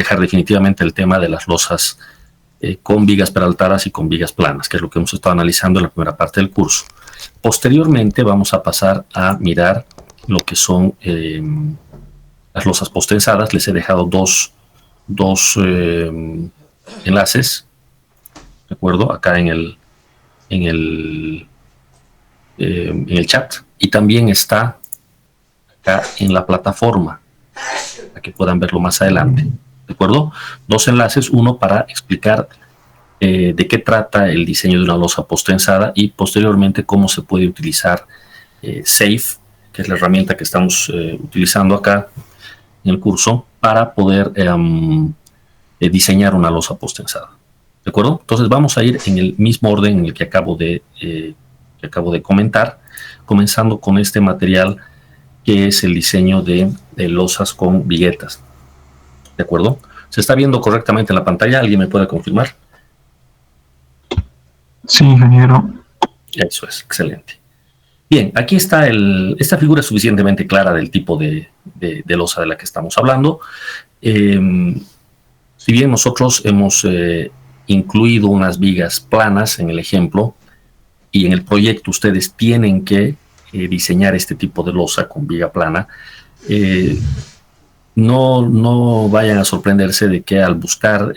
dejar definitivamente el tema de las losas con vigas peraltadas y con vigas planas, que es lo que hemos estado analizando en la primera parte del curso. Posteriormente vamos a pasar a mirar lo que son las losas postensadas. Les he dejado dos enlaces, ¿de acuerdo? Acá en el chat, y también está acá en la plataforma para que puedan verlo más adelante, ¿de acuerdo? Dos enlaces, uno para explicar de qué trata el diseño de una losa postensada y posteriormente cómo se puede utilizar SAFE, que es la herramienta que estamos utilizando acá en el curso para poder diseñar una losa postensada, ¿de acuerdo? Entonces vamos a ir en el mismo orden en el que acabo de comentar, comenzando con este material que es el diseño de losas con viguetas, ¿de acuerdo? ¿Se está viendo correctamente en la pantalla? ¿Alguien me puede confirmar? Sí, ingeniero. Eso es, excelente. Bien, aquí está esta figura es suficientemente clara del tipo de losa de la que estamos hablando. Si bien nosotros hemos incluido unas vigas planas en el ejemplo, y en el proyecto ustedes tienen que diseñar este tipo de losa con viga plana, no vayan a sorprenderse de que al buscar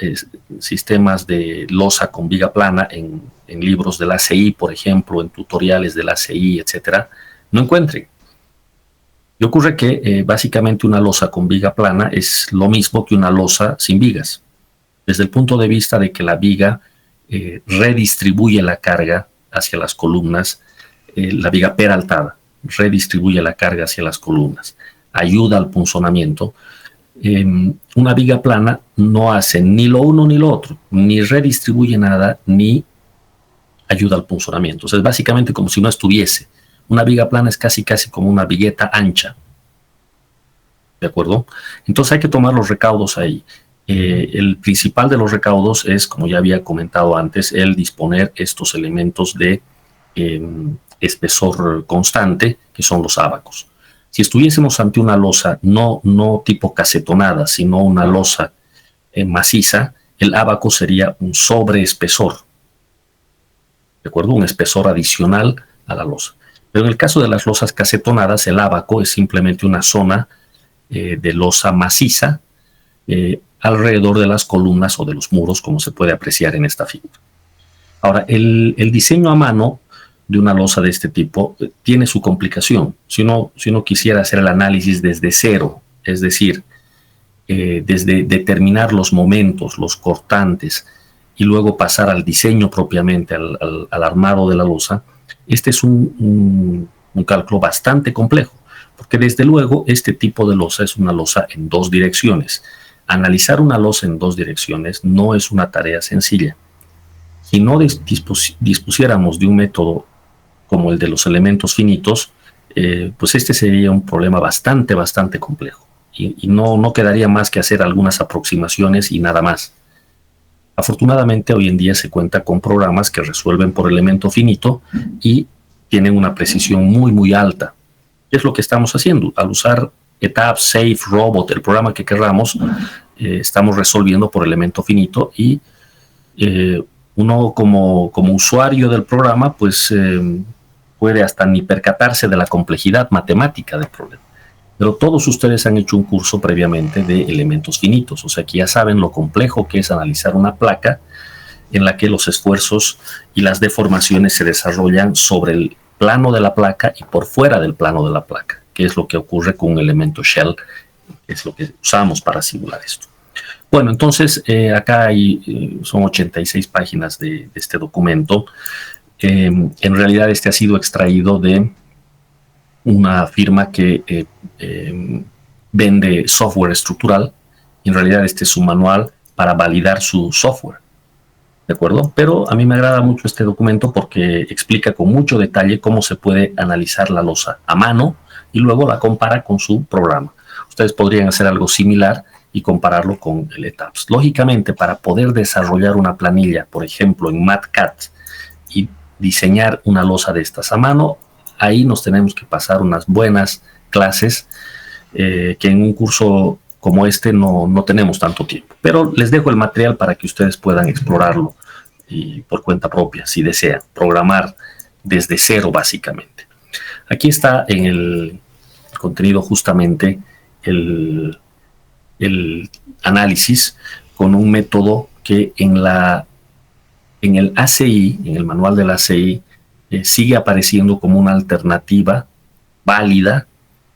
sistemas de losa con viga plana en libros del ACI, por ejemplo, en tutoriales del ACI, etcétera, no encuentren. Y ocurre que básicamente una losa con viga plana es lo mismo que una losa sin vigas, desde el punto de vista de que la viga redistribuye la carga hacia las columnas, la viga peraltada redistribuye la carga hacia las columnas, ayuda al punzonamiento. Una viga plana no hace ni lo uno ni lo otro, ni redistribuye nada, ni ayuda al punzonamiento. O sea, es básicamente como si no estuviese. Una viga plana es casi como una vigueta ancha, ¿de acuerdo? Entonces hay que tomar los recaudos ahí. El principal de los recaudos es, como ya había comentado antes, el disponer estos elementos de espesor constante, que son los ábacos. Si estuviésemos ante una losa no tipo casetonada, sino una losa maciza, el ábaco sería un sobreespesor, ¿de acuerdo? Un espesor adicional a la losa. Pero en el caso de las losas casetonadas, el ábaco es simplemente una zona de losa maciza alrededor de las columnas o de los muros, como se puede apreciar en esta figura. Ahora, el diseño a mano de una losa de este tipo tiene su complicación. Si uno quisiera hacer el análisis desde cero, es decir, desde determinar los momentos, los cortantes, y luego pasar al diseño propiamente, al armado de la losa, este es un cálculo bastante complejo, porque desde luego este tipo de losa es una losa en dos direcciones. Analizar una losa en dos direcciones no es una tarea sencilla. Si no dispusiéramos de un método como el de los elementos finitos, pues este sería un problema bastante complejo. Y no quedaría más que hacer algunas aproximaciones y nada más. Afortunadamente, hoy en día se cuenta con programas que resuelven por elemento finito y tienen una precisión muy alta. ¿Qué es lo que estamos haciendo? Al usar ETAP, SAFE, Robot, el programa que queramos, estamos resolviendo por elemento finito y uno como usuario del programa pues puede hasta ni percatarse de la complejidad matemática del problema. Pero todos ustedes han hecho un curso previamente de elementos finitos, o sea que ya saben lo complejo que es analizar una placa en la que los esfuerzos y las deformaciones se desarrollan sobre el plano de la placa y por fuera del plano de la placa, que es lo que ocurre con un elemento shell, que es lo que usamos para simular esto. Bueno, entonces acá son 86 páginas de este documento. En realidad este ha sido extraído de una firma que vende software estructural. En realidad este es un manual para validar su software, ¿de acuerdo? Pero a mí me agrada mucho este documento porque explica con mucho detalle cómo se puede analizar la losa a mano y luego la compara con su programa. Ustedes podrían hacer algo similar y compararlo con el ETAPS. Lógicamente, para poder desarrollar una planilla, por ejemplo, en MATCAD y diseñar una losa de estas a mano, ahí nos tenemos que pasar unas buenas clases que en un curso como este no tenemos tanto tiempo. Pero les dejo el material para que ustedes puedan explorarlo y por cuenta propia, si desean, programar desde cero básicamente. Aquí está en el contenido justamente el análisis con un método que en el ACI, en el manual del ACI, sigue apareciendo como una alternativa válida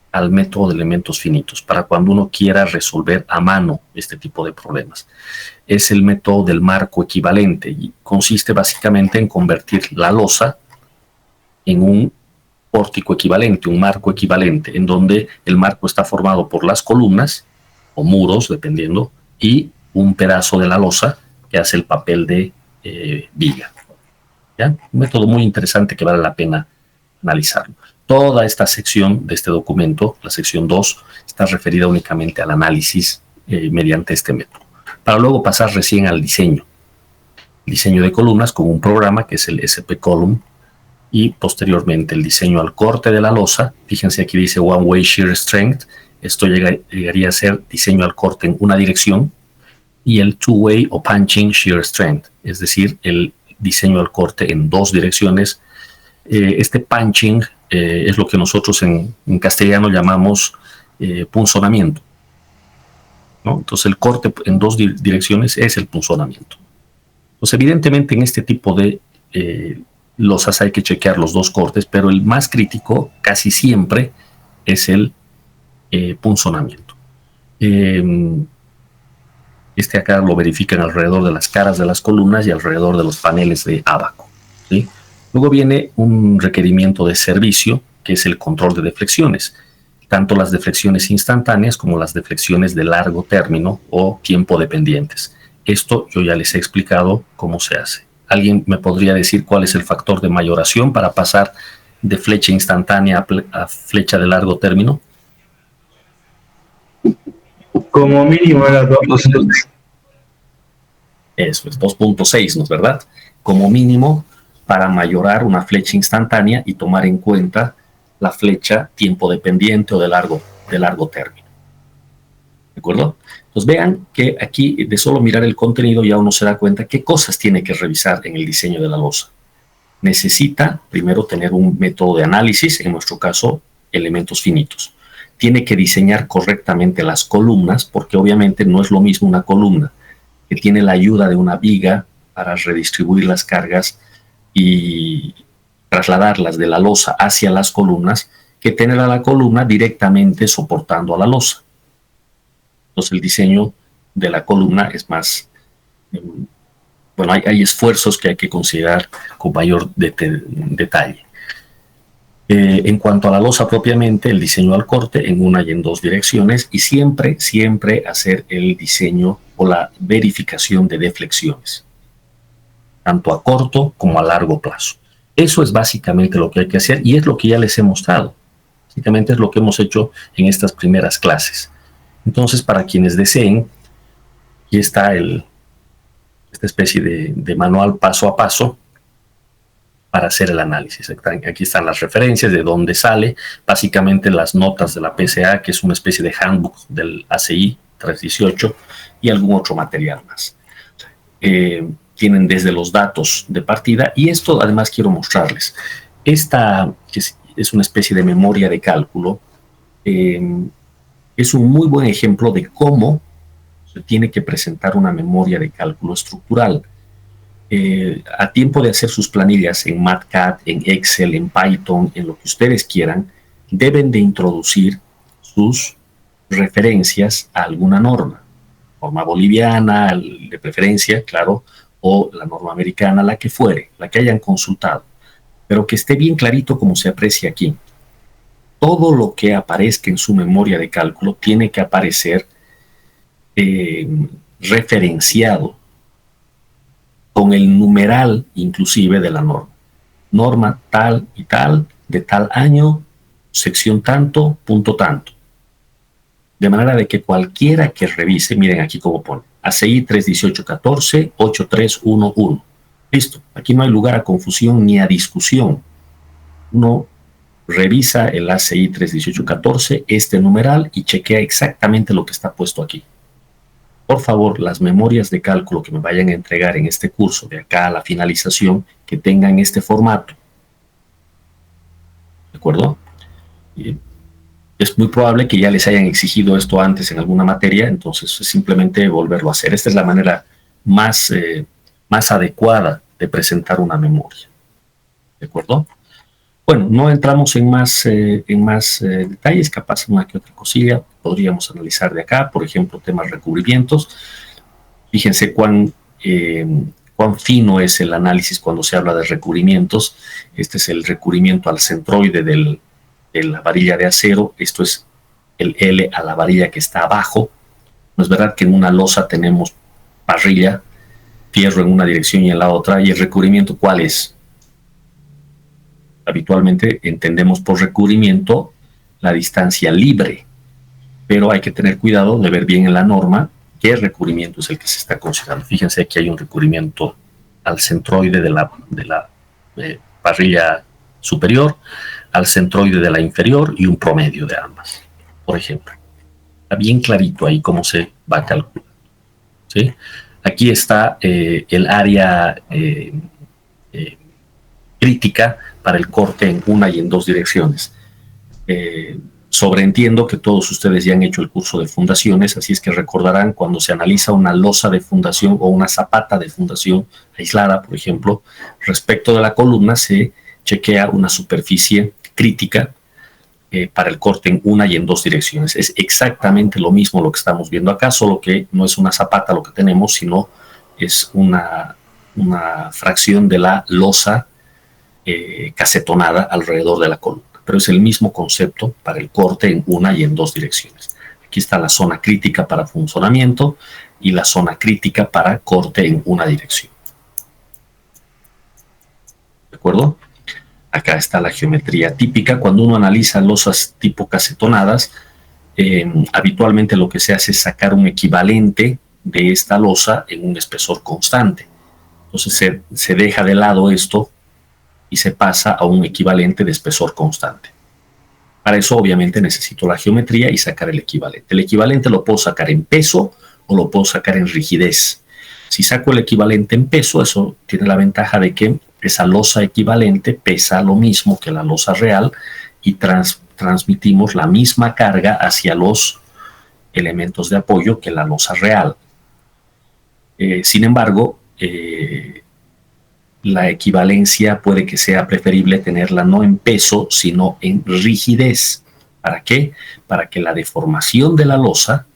al método de elementos finitos para cuando uno quiera resolver a mano este tipo de problemas. Es el método del marco equivalente y consiste básicamente en convertir la losa en un pórtico equivalente, un marco equivalente, en donde el marco está formado por las columnas o muros, dependiendo, y un pedazo de la losa que hace el papel de viga. ¿Ya? Un método muy interesante que vale la pena analizarlo. Toda esta sección de este documento, la sección 2, está referida únicamente al análisis mediante este método, para luego pasar recién al diseño de columnas con un programa que es el SP Column, y posteriormente el diseño al corte de la losa. Fíjense, aquí dice One Way Shear Strength. Esto llegaría a ser diseño al corte en una dirección, y el Two Way o Punching Shear Strength, es decir, el diseño al corte en dos direcciones. Este punching es lo que nosotros en castellano llamamos punzonamiento, ¿no? Entonces el corte en dos direcciones es el punzonamiento. Pues evidentemente en este tipo de losas hay que chequear los dos cortes, pero el más crítico casi siempre es el punzonamiento. Este acá lo verifican alrededor de las caras de las columnas y alrededor de los paneles de ábaco, ¿sí? Luego viene un requerimiento de servicio, que es el control de deflexiones, tanto las deflexiones instantáneas como las deflexiones de largo término o tiempo dependientes. Esto yo ya les he explicado cómo se hace. ¿Alguien me podría decir cuál es el factor de mayoración para pasar de flecha instantánea a flecha de largo término? Como mínimo era 2.6. Eso es 2.6, ¿no es verdad? Como mínimo para mayorar una flecha instantánea y tomar en cuenta la flecha tiempo dependiente o de largo término. ¿De acuerdo? Entonces vean que aquí de solo mirar el contenido ya uno se da cuenta qué cosas tiene que revisar en el diseño de la losa. Necesita primero tener un método de análisis, en nuestro caso elementos finitos. Tiene que diseñar correctamente las columnas, porque obviamente no es lo mismo una columna que tiene la ayuda de una viga para redistribuir las cargas y trasladarlas de la losa hacia las columnas, que tener a la columna directamente soportando a la losa. Entonces el diseño de la columna es más, bueno, hay esfuerzos que hay que considerar con mayor detalle. En cuanto a la losa propiamente, el diseño al corte en una y en dos direcciones, y siempre hacer el diseño o la verificación de deflexiones, tanto a corto como a largo plazo. Eso es básicamente lo que hay que hacer y es lo que ya les he mostrado. Básicamente es lo que hemos hecho en estas primeras clases. Entonces, para quienes deseen, aquí está esta especie de manual paso a paso para hacer el análisis. Aquí están las referencias de dónde sale, básicamente las notas de la PSA, que es una especie de handbook del ACI 318, y algún otro material más. Tienen desde los datos de partida, y esto además quiero mostrarles. Esta es una especie de memoria de cálculo. Es un muy buen ejemplo de cómo se tiene que presentar una memoria de cálculo estructural. A tiempo de hacer sus planillas en MATCAD, en Excel, en Python, en lo que ustedes quieran, deben de introducir sus referencias a alguna norma boliviana, de preferencia, claro, o la norma americana, la que fuere, la que hayan consultado, pero que esté bien clarito como se aprecia aquí. Todo lo que aparezca en su memoria de cálculo tiene que aparecer referenciado con el numeral inclusive de la norma. Norma tal y tal, de tal año, sección tanto, punto tanto. De manera de que cualquiera que revise, miren aquí cómo pone, ACI 31814 8311. Listo, aquí no hay lugar a confusión ni a discusión. Uno revisa el ACI 31814, este numeral, y chequea exactamente lo que está puesto aquí. Por favor, las memorias de cálculo que me vayan a entregar en este curso, de acá a la finalización, que tengan este formato. ¿De acuerdo? Y es muy probable que ya les hayan exigido esto antes en alguna materia, entonces es simplemente volverlo a hacer. Esta es la manera más adecuada de presentar una memoria. ¿De acuerdo? Bueno, no entramos en más detalles, capaz una que otra cosilla podríamos analizar de acá, por ejemplo, temas recubrimientos. Fíjense cuán fino es el análisis cuando se habla de recubrimientos. Este es el recubrimiento al centroide de la varilla de acero, esto es el L a la varilla que está abajo. No es verdad que en una losa tenemos parrilla, fierro en una dirección y en la otra, y el recubrimiento, ¿cuál es? Habitualmente entendemos por recubrimiento la distancia libre, pero hay que tener cuidado de ver bien en la norma qué recubrimiento es el que se está considerando. Fíjense, aquí hay un recubrimiento al centroide de la parrilla superior, al centroide de la inferior y un promedio de ambas, por ejemplo. Está bien clarito ahí cómo se va a calcular. ¿Sí? Aquí está el área crítica para el corte en una y en dos direcciones. Sobreentiendo que todos ustedes ya han hecho el curso de fundaciones, así es que recordarán cuando se analiza una losa de fundación o una zapata de fundación aislada, por ejemplo, respecto de la columna se chequea una superficie crítica para el corte en una y en dos direcciones. Es exactamente lo mismo lo que estamos viendo acá, solo que no es una zapata lo que tenemos, sino es una fracción de la losa casetonada alrededor de la columna. Pero es el mismo concepto para el corte en una y en dos direcciones. Aquí está la zona crítica para funcionamiento y la zona crítica para corte en una dirección. ¿De acuerdo? Acá está la geometría típica. Cuando uno analiza losas tipo casetonadas, habitualmente lo que se hace es sacar un equivalente de esta losa en un espesor constante. Entonces se deja de lado esto y se pasa a un equivalente de espesor constante. Para eso obviamente necesito la geometría y sacar el equivalente. El equivalente lo puedo sacar en peso o lo puedo sacar en rigidez. Si saco el equivalente en peso, eso tiene la ventaja de que esa losa equivalente pesa lo mismo que la losa real y transmitimos la misma carga hacia los elementos de apoyo que la losa real. Sin embargo, la equivalencia puede que sea preferible tenerla no en peso, sino en rigidez. ¿Para qué? Para que la deformación de la losa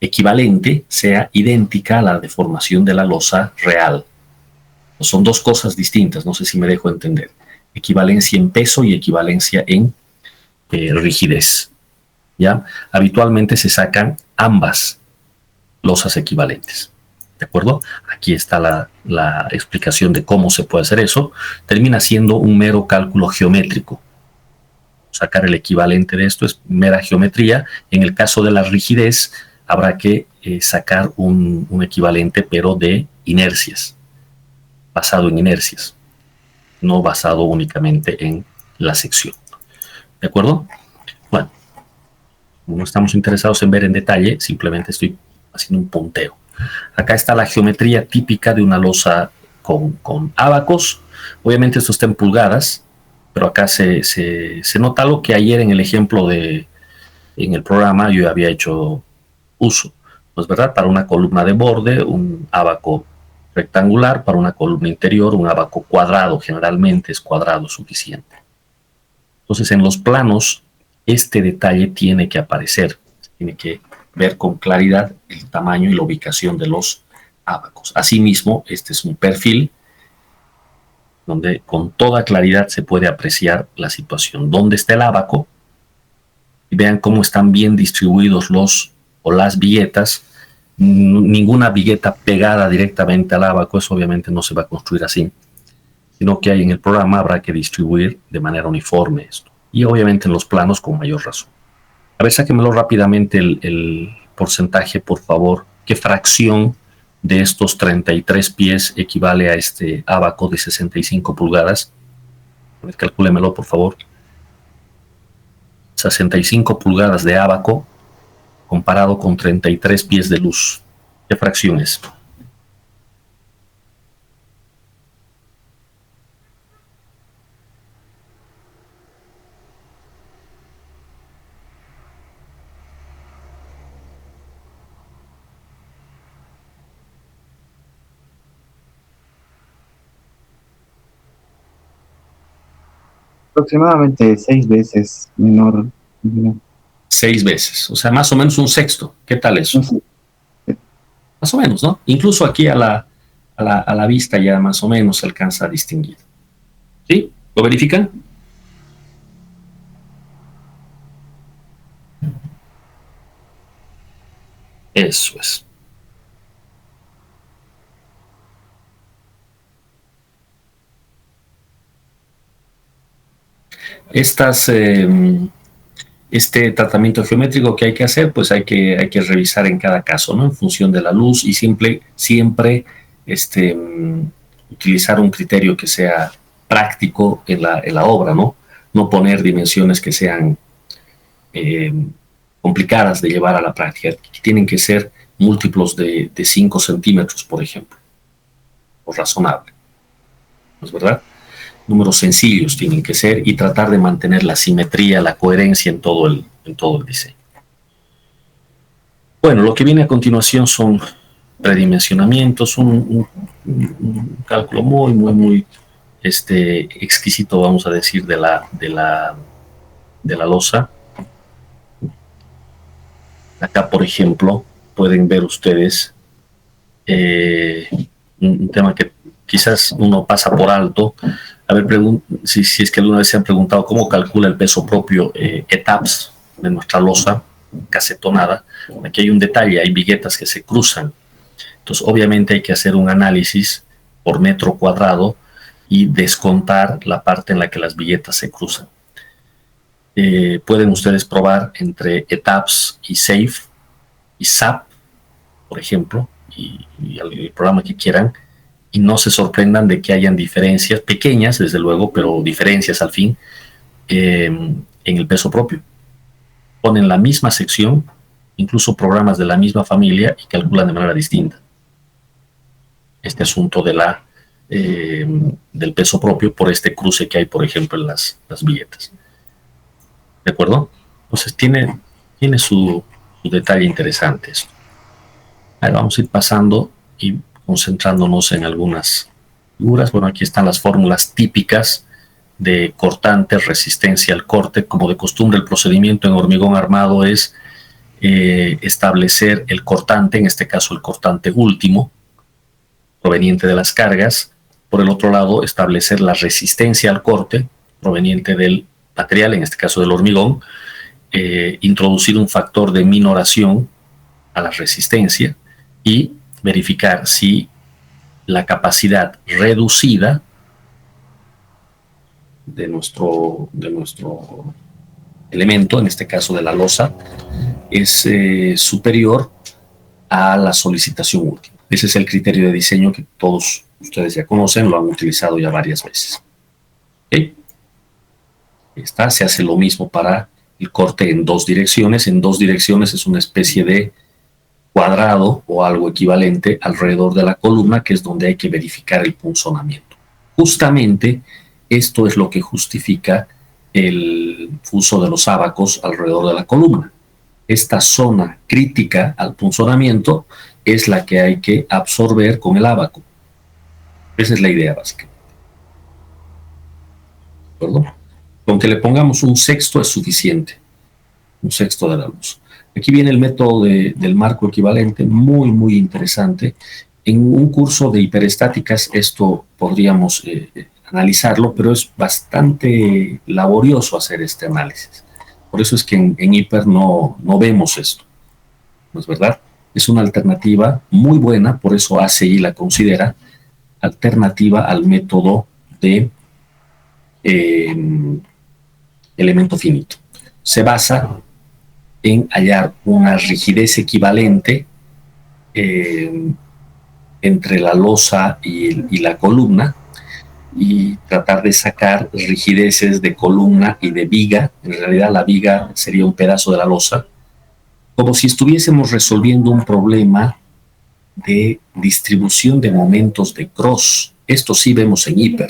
equivalente sea idéntica a la deformación de la losa real. Son dos cosas distintas, no sé si me dejo entender. Equivalencia en peso y equivalencia en rigidez. ¿Ya? Habitualmente se sacan ambas losas equivalentes. ¿De acuerdo? Aquí está la explicación de cómo se puede hacer eso. Termina siendo un mero cálculo geométrico. Sacar el equivalente de esto es mera geometría. En el caso de la rigidez, habrá que sacar un equivalente, pero de inercias. Basado en inercias. No basado únicamente en la sección. ¿De acuerdo? Bueno, como no estamos interesados en ver en detalle, simplemente estoy haciendo un punteo. Acá está la geometría típica de una losa con ábacos. Obviamente esto está en pulgadas, pero acá se nota lo que ayer en el ejemplo en el programa yo había hecho uso. Pues verdad, para una columna de borde, un ábaco rectangular, para una columna interior, un ábaco cuadrado, generalmente es cuadrado suficiente. Entonces en los planos este detalle tiene que aparecer, tiene que ver con claridad el tamaño y la ubicación de los ábacos. Asimismo, este es un perfil donde con toda claridad se puede apreciar la situación. ¿Dónde está el ábaco? Y vean cómo están bien distribuidos las viguetas. Ninguna vigueta pegada directamente al ábaco, eso obviamente no se va a construir así, sino que en el programa habrá que distribuir de manera uniforme esto. Y obviamente en los planos con mayor razón. A ver, sáquemelo rápidamente el porcentaje, por favor. ¿Qué fracción de estos 33 pies equivale a este ábaco de 65 pulgadas? A ver, calcúlemelo, por favor. 65 pulgadas de ábaco comparado con 33 pies de luz. ¿Qué fracción es? Aproximadamente 6 veces menor. 6 veces, o sea, más o menos un sexto. ¿Qué tal eso? Más o menos, ¿no? Incluso aquí a la vista ya más o menos se alcanza a distinguir. ¿Sí? ¿Lo verifican? Eso es. Este tratamiento geométrico que hay que hacer, pues hay que revisar en cada caso, ¿no? En función de la luz y siempre utilizar un criterio que sea práctico en la obra, ¿no? No poner dimensiones que sean eh, complicadas de llevar a la práctica, que tienen que ser múltiplos de 5 centímetros, por ejemplo, o razonable, ¿no es verdad? Números sencillos tienen que ser y tratar de mantener la simetría, la coherencia en todo el diseño. Bueno, lo que viene a continuación son predimensionamientos, un cálculo muy exquisito, vamos a decir, de la losa. Acá, por ejemplo, pueden ver ustedes un tema que quizás uno pasa por alto. A ver, si es que alguna vez se han preguntado cómo calcula el peso propio ETAPS de nuestra losa casetonada. Aquí hay un detalle, hay viguetas que se cruzan. Entonces, obviamente hay que hacer un análisis por metro cuadrado y descontar la parte en la que las viguetas se cruzan. Pueden ustedes probar entre ETAPS y SAFE y SAP, por ejemplo, y el programa que quieran, y no se sorprendan de que hayan diferencias pequeñas, desde luego, pero diferencias al fin en el peso propio. Ponen la misma sección, incluso programas de la misma familia, y calculan de manera distinta este asunto del peso propio por este cruce que hay, por ejemplo, en las billetas. ¿De acuerdo? Entonces tiene su detalle interesante esto. Ahora vamos a ir pasando y concentrándonos en algunas figuras. Bueno, aquí están las fórmulas típicas de cortante, resistencia al corte. Como de costumbre, el procedimiento en hormigón armado es establecer el cortante, en este caso el cortante último, proveniente de las cargas. Por el otro lado, establecer la resistencia al corte, proveniente del material, en este caso del hormigón. Introducir un factor de minoración a la resistencia y verificar si la capacidad reducida de nuestro elemento, en este caso de la losa, es superior a la solicitación última. Ese es el criterio de diseño que todos ustedes ya conocen, lo han utilizado ya varias veces. ¿Okay? Se hace lo mismo para el corte en 2 direcciones. En 2 direcciones es una especie de cuadrado o algo equivalente alrededor de la columna, que es donde hay que verificar el punzonamiento. Justamente esto es lo que justifica el uso de los ábacos alrededor de la columna. Esta zona crítica al punzonamiento es la que hay que absorber con el ábaco. Esa es la idea básica. ¿Perdón? Con que le pongamos un sexto es suficiente. Un sexto de la luz. Aquí viene el método del marco equivalente, muy interesante. En un curso de hiperestáticas esto podríamos analizarlo, pero es bastante laborioso hacer este análisis. Por eso es que en hiper no vemos esto, ¿no es verdad? Es una alternativa muy buena, por eso ACI la considera alternativa al método de elemento finito. Se basa en hallar una rigidez equivalente entre la losa y la columna, y tratar de sacar rigideces de columna y de viga. En realidad la viga sería un pedazo de la losa, como si estuviésemos resolviendo un problema de distribución de momentos de cross. Esto sí vemos en hiper.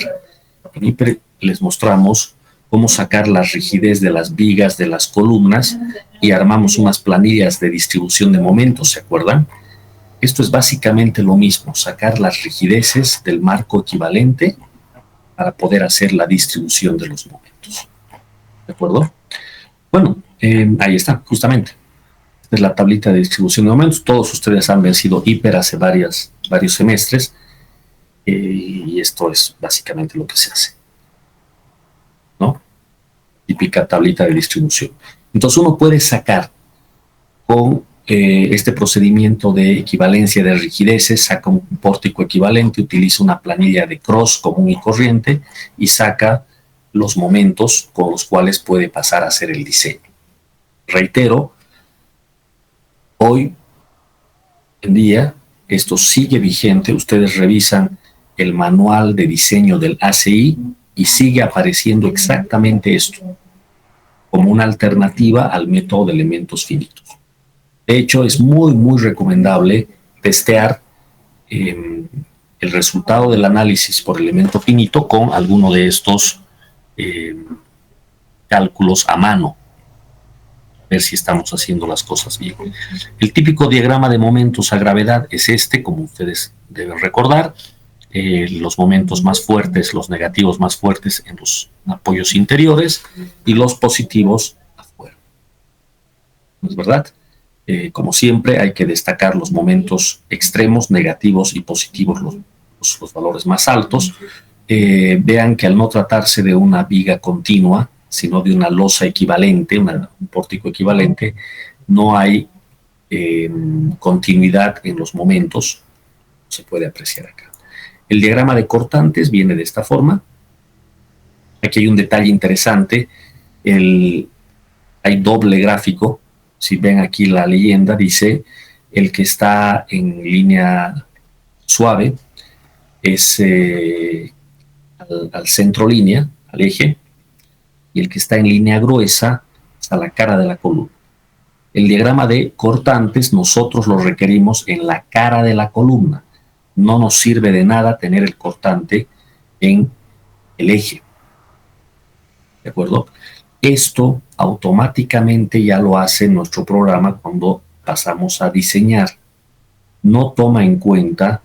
En hiper les mostramos cómo sacar la rigidez de las vigas, de las columnas, y armamos unas planillas de distribución de momentos, ¿se acuerdan? Esto es básicamente lo mismo, sacar las rigideces del marco equivalente para poder hacer la distribución de los momentos. ¿De acuerdo? Bueno, ahí está, justamente. Esta es la tablita de distribución de momentos. Todos ustedes han vencido hiper hace varios semestres, y esto es básicamente lo que se hace, ¿no? Típica tablita de distribución. Entonces uno puede sacar con este procedimiento de equivalencia de rigideces, saca un pórtico equivalente, utiliza una planilla de cross común y corriente y saca los momentos con los cuales puede pasar a hacer el diseño. Reitero, hoy en día esto sigue vigente. Ustedes revisan el manual de diseño del ACI y sigue apareciendo exactamente esto como una alternativa al método de elementos finitos. De hecho, es muy recomendable testear el resultado del análisis por elemento finito con alguno de estos cálculos a mano, ver si estamos haciendo las cosas bien. El típico diagrama de momentos a gravedad es este, como ustedes deben recordar. Los momentos más fuertes, los negativos más fuertes en los apoyos interiores y los positivos afuera. ¿No es verdad? Como siempre, hay que destacar los momentos extremos, negativos y positivos, los valores más altos. Vean que al no tratarse de una viga continua, sino de una losa equivalente, un pórtico equivalente, no hay continuidad en los momentos. Se puede apreciar acá. El diagrama de cortantes viene de esta forma. Aquí hay un detalle interesante. Hay doble gráfico. Si ven aquí la leyenda, dice el que está en línea suave es al centro línea, al eje, y el que está en línea gruesa es a la cara de la columna. El diagrama de cortantes nosotros lo requerimos en la cara de la columna. No nos sirve de nada tener el cortante en el eje. ¿De acuerdo? Esto automáticamente ya lo hace nuestro programa cuando pasamos a diseñar. No toma en cuenta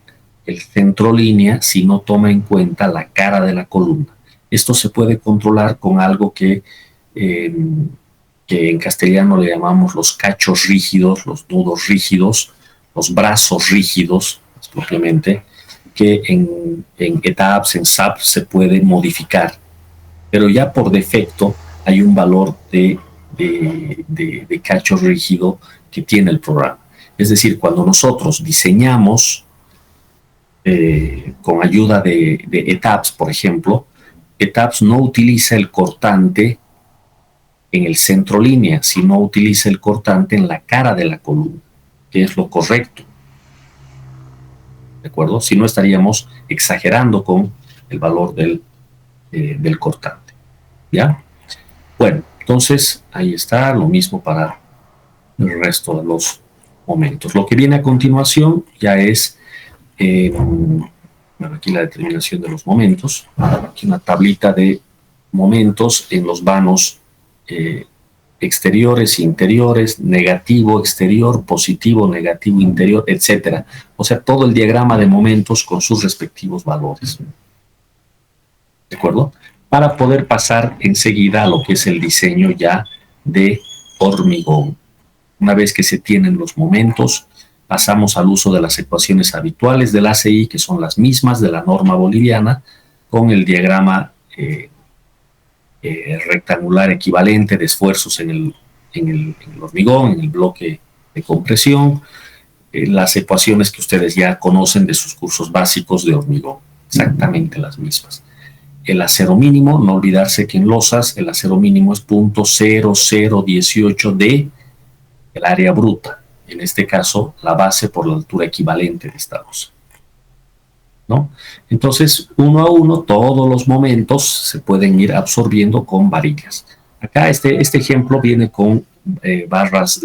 el centro línea, sino toma en cuenta la cara de la columna. Esto se puede controlar con algo que en castellano le llamamos los cachos rígidos, los nudos rígidos, los brazos rígidos, propiamente, que en ETABS, en SAP se puede modificar. Pero ya por defecto hay un valor de cacho rígido que tiene el programa. Es decir, cuando nosotros diseñamos con ayuda de ETABS, por ejemplo, ETABS no utiliza el cortante en el centro línea, sino utiliza el cortante en la cara de la columna, que es lo correcto. ¿De acuerdo? Si no, estaríamos exagerando con el valor del cortante. ¿Ya? Bueno, entonces ahí está lo mismo para el resto de los momentos. Lo que viene a continuación ya es bueno, aquí la determinación de los momentos. Aquí una tablita de momentos en los vanos exteriores, interiores, negativo, exterior, positivo, negativo, interior, etcétera. O sea, todo el diagrama de momentos con sus respectivos valores. ¿De acuerdo? Para poder pasar enseguida a lo que es el diseño ya de hormigón. Una vez que se tienen los momentos, pasamos al uso de las ecuaciones habituales del ACI, que son las mismas de la norma boliviana, con el diagrama rectangular equivalente de esfuerzos en el hormigón, en el bloque de compresión, las ecuaciones que ustedes ya conocen de sus cursos básicos de hormigón, exactamente las mismas. El acero mínimo, no olvidarse que en losas el acero mínimo es 0.0018 de el área bruta, en este caso la base por la altura equivalente de esta losa. ¿no? Entonces, uno a uno, todos los momentos se pueden ir absorbiendo con varillas. Acá este ejemplo viene con barras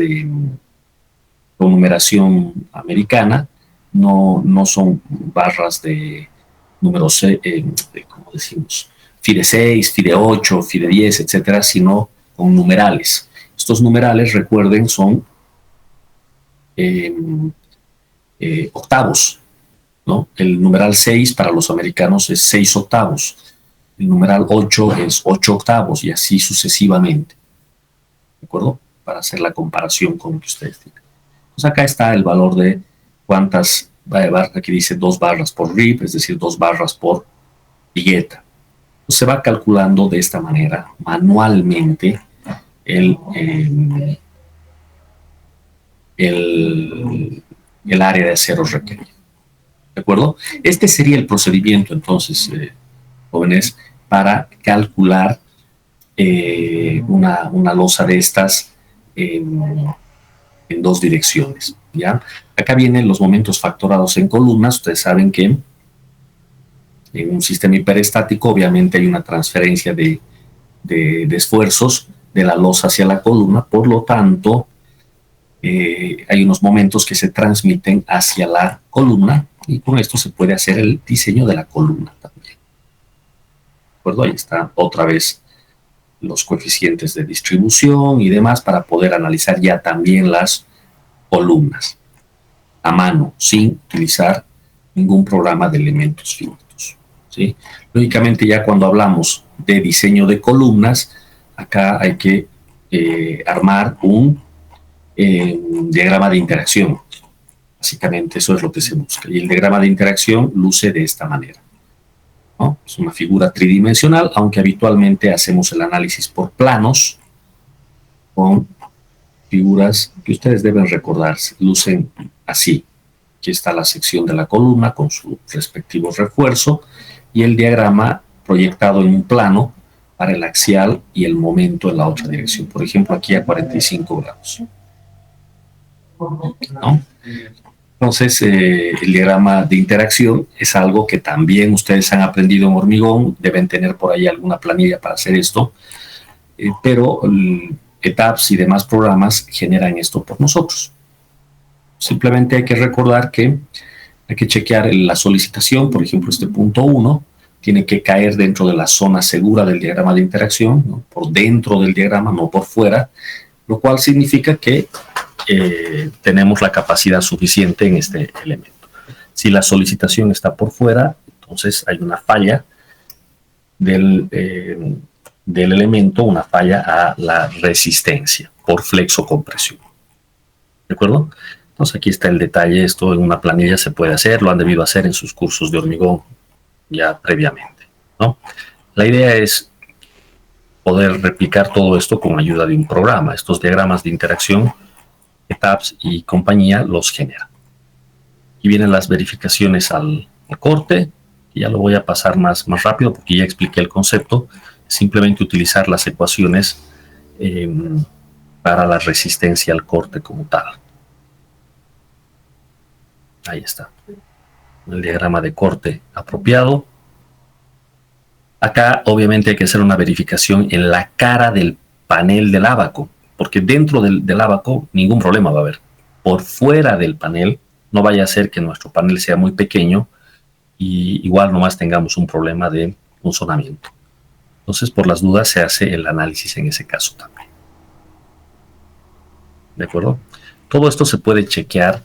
con numeración americana, no son barras de número 6, como decimos, FIDE 6, FIDE 8, FIDE 10, etcétera, sino con numerales. Estos numerales, recuerden, son octavos, ¿no? El numeral 6 para los americanos es 6 octavos, el numeral 8 es 8 octavos y así sucesivamente, ¿de acuerdo? Para hacer la comparación con lo que ustedes tienen. Pues acá está el valor de cuántas, aquí dice 2 barras por RIP, es decir, 2 barras por vigueta. Pues se va calculando de esta manera, manualmente, el área de aceros requerido. ¿De acuerdo? Este sería el procedimiento, entonces, jóvenes, para calcular una losa de estas en 2 direcciones. ¿Ya? Acá vienen los momentos factorados en columnas. Ustedes saben que en un sistema hiperestático obviamente hay una transferencia de esfuerzos de la losa hacia la columna, por lo tanto hay unos momentos que se transmiten hacia la columna y con esto se puede hacer el diseño de la columna también. ¿De acuerdo? Ahí está otra vez los coeficientes de distribución y demás para poder analizar ya también las columnas a mano, sin utilizar ningún programa de elementos finitos, ¿sí? Lógicamente, ya cuando hablamos de diseño de columnas, acá hay que armar un diagrama de interacción. Básicamente eso es lo que se busca. Y el diagrama de interacción luce de esta manera, ¿no? Es una figura tridimensional, aunque habitualmente hacemos el análisis por planos con figuras que ustedes deben recordarse. Lucen así. Aquí está la sección de la columna con su respectivo refuerzo y el diagrama proyectado en un plano para el axial y el momento en la otra dirección. Por ejemplo, aquí a 45 grados. ¿No? Entonces, el diagrama de interacción es algo que también ustedes han aprendido en hormigón, deben tener por ahí alguna planilla para hacer esto, pero ETABS y demás programas generan esto por nosotros. Simplemente hay que recordar que hay que chequear la solicitación, por ejemplo, este punto 1 tiene que caer dentro de la zona segura del diagrama de interacción, ¿no? Por dentro del diagrama, no por fuera, lo cual significa que tenemos la capacidad suficiente en este elemento. Si la solicitación está por fuera, entonces hay una falla del elemento, una falla a la resistencia por flexocompresión. ¿De acuerdo? Entonces aquí está el detalle. Esto en una planilla se puede hacer, lo han debido hacer en sus cursos de hormigón ya previamente, ¿no? La idea es poder replicar todo esto con ayuda de un programa. Estos diagramas de interacción, ETABS y compañía los generan. Y vienen las verificaciones al corte, y ya lo voy a pasar más rápido porque ya expliqué el concepto. Simplemente utilizar las ecuaciones para la resistencia al corte como tal. Ahí está. El diagrama de corte apropiado. Acá obviamente hay que hacer una verificación en la cara del panel del ábaco, porque dentro del ábaco ningún problema va a haber. Por fuera del panel, no vaya a ser que nuestro panel sea muy pequeño y igual nomás tengamos un problema de funcionamiento. Entonces, por las dudas, se hace el análisis en ese caso también. ¿De acuerdo? Todo esto se puede chequear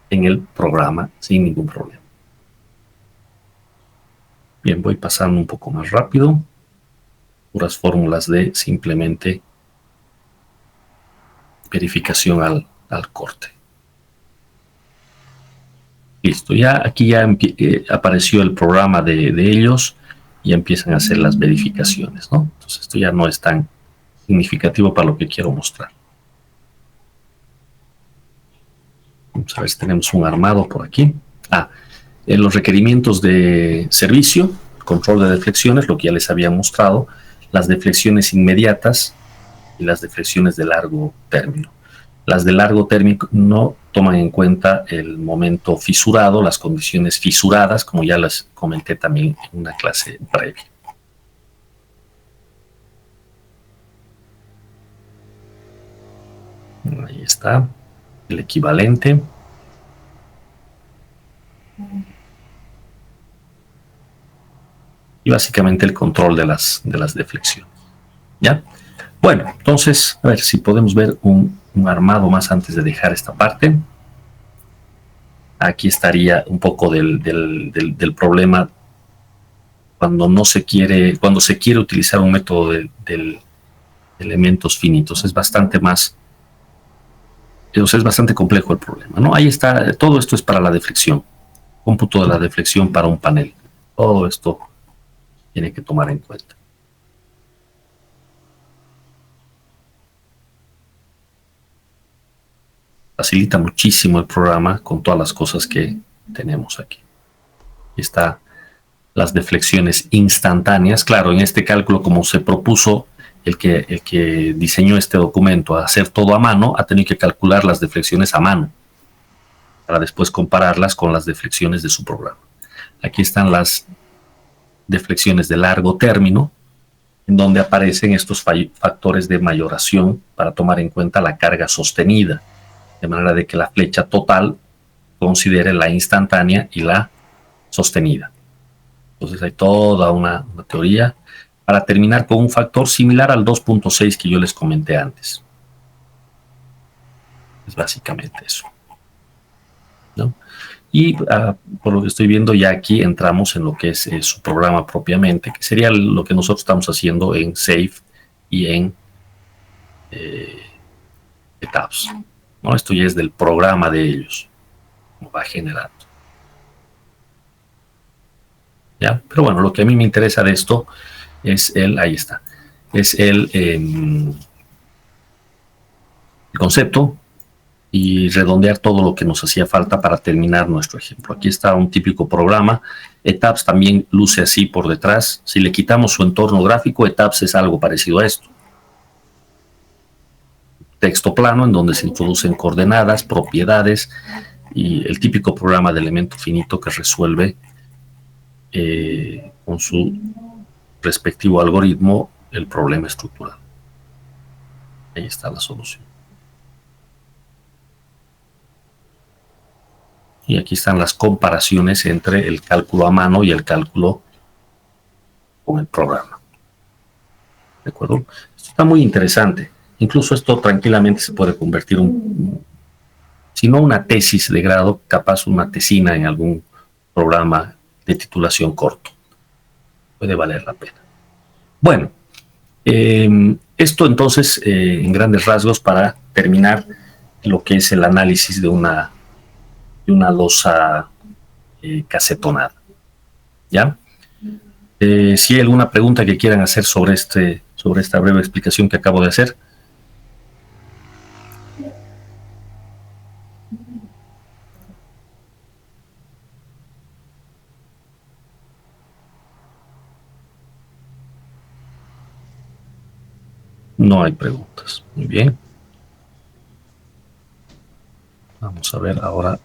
en el programa sin ningún problema. Bien, voy pasando un poco más rápido. Puras fórmulas de simplemente verificación al corte. Listo, ya aquí ya apareció el programa de ellos y empiezan a hacer las verificaciones, ¿no? Entonces esto ya no es tan significativo para lo que quiero mostrar. Vamos a ver si tenemos un armado por aquí. En los requerimientos de servicio, control de deflexiones, lo que ya les había mostrado, las deflexiones inmediatas y las deflexiones de largo término. Las de largo término toman en cuenta el momento fisurado, las condiciones fisuradas, como ya les comenté también en una clase previa. Ahí está el equivalente. Y básicamente el control de las deflexiones. ¿Ya? Bueno, entonces, a ver si podemos ver un armado más antes de dejar esta parte. Aquí estaría un poco del problema cuando no se quiere, cuando se quiere utilizar un método de elementos finitos. Es bastante más, es bastante complejo el problema, ¿no? Ahí está, todo esto es para la deflexión, cómputo de la deflexión para un panel. Todo esto tiene que tomar en cuenta. Facilita muchísimo el programa con todas las cosas que tenemos aquí. Aquí está las deflexiones instantáneas. Claro, en este cálculo, como se propuso el que diseñó este documento a hacer todo a mano, ha tenido que calcular las deflexiones a mano para después compararlas con las deflexiones de su programa. Aquí están las deflexiones de largo término, en donde aparecen estos factores de mayoración para tomar en cuenta la carga sostenida, de manera de que la flecha total considere la instantánea y la sostenida. Entonces hay toda una teoría para terminar con un factor similar al 2.6 que yo les comenté antes. Es básicamente eso, ¿no? Y por lo que estoy viendo, ya aquí entramos en lo que es su programa propiamente, que sería lo que nosotros estamos haciendo en Safe y en ETABS, ¿no? Esto ya es del programa de ellos, como va generando. ¿Ya? Pero bueno, lo que a mí me interesa de esto es ahí está, es el concepto y redondear todo lo que nos hacía falta para terminar nuestro ejemplo. Aquí está un típico programa. ETABS también luce así por detrás. Si le quitamos su entorno gráfico, ETABS es algo parecido a esto. Texto plano en donde se introducen coordenadas, propiedades y el típico programa de elemento finito que resuelve con su respectivo algoritmo el problema estructural. Ahí está la solución. Y aquí están las comparaciones entre el cálculo a mano y el cálculo con el programa. ¿De acuerdo? Esto está muy interesante. Incluso esto tranquilamente se puede convertir si no una tesis de grado, capaz una tesina en algún programa de titulación corto. Puede valer la pena. Bueno, esto entonces, en grandes rasgos, para terminar lo que es el análisis de una losa casetonada. ¿Ya? Si hay alguna pregunta que quieran hacer sobre esta breve explicación que acabo de hacer. No hay preguntas. Muy bien. Vamos a ver ahora.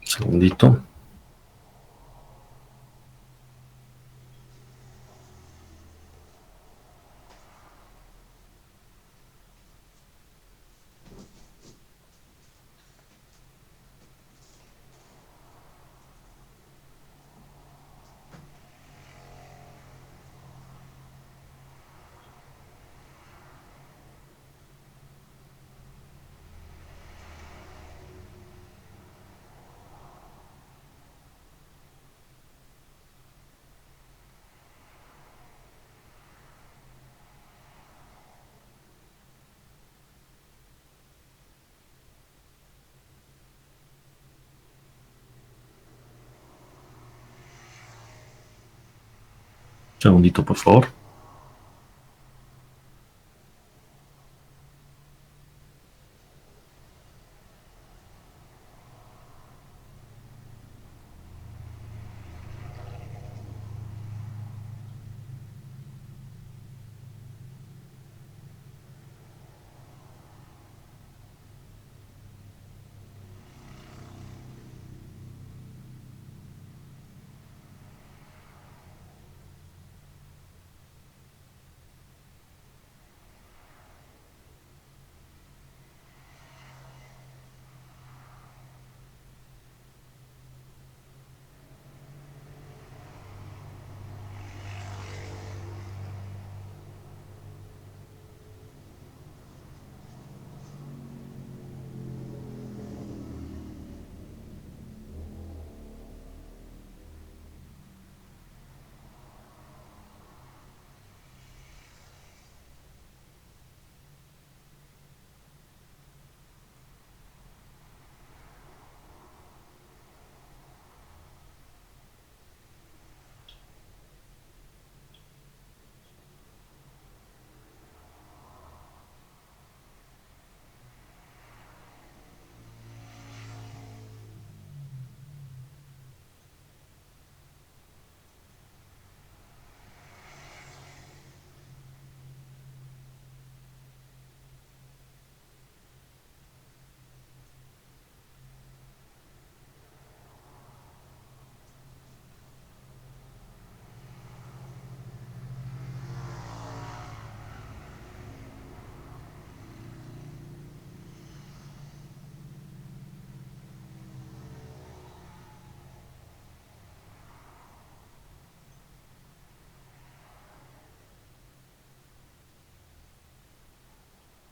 Un segundito. Un segundito, por favor.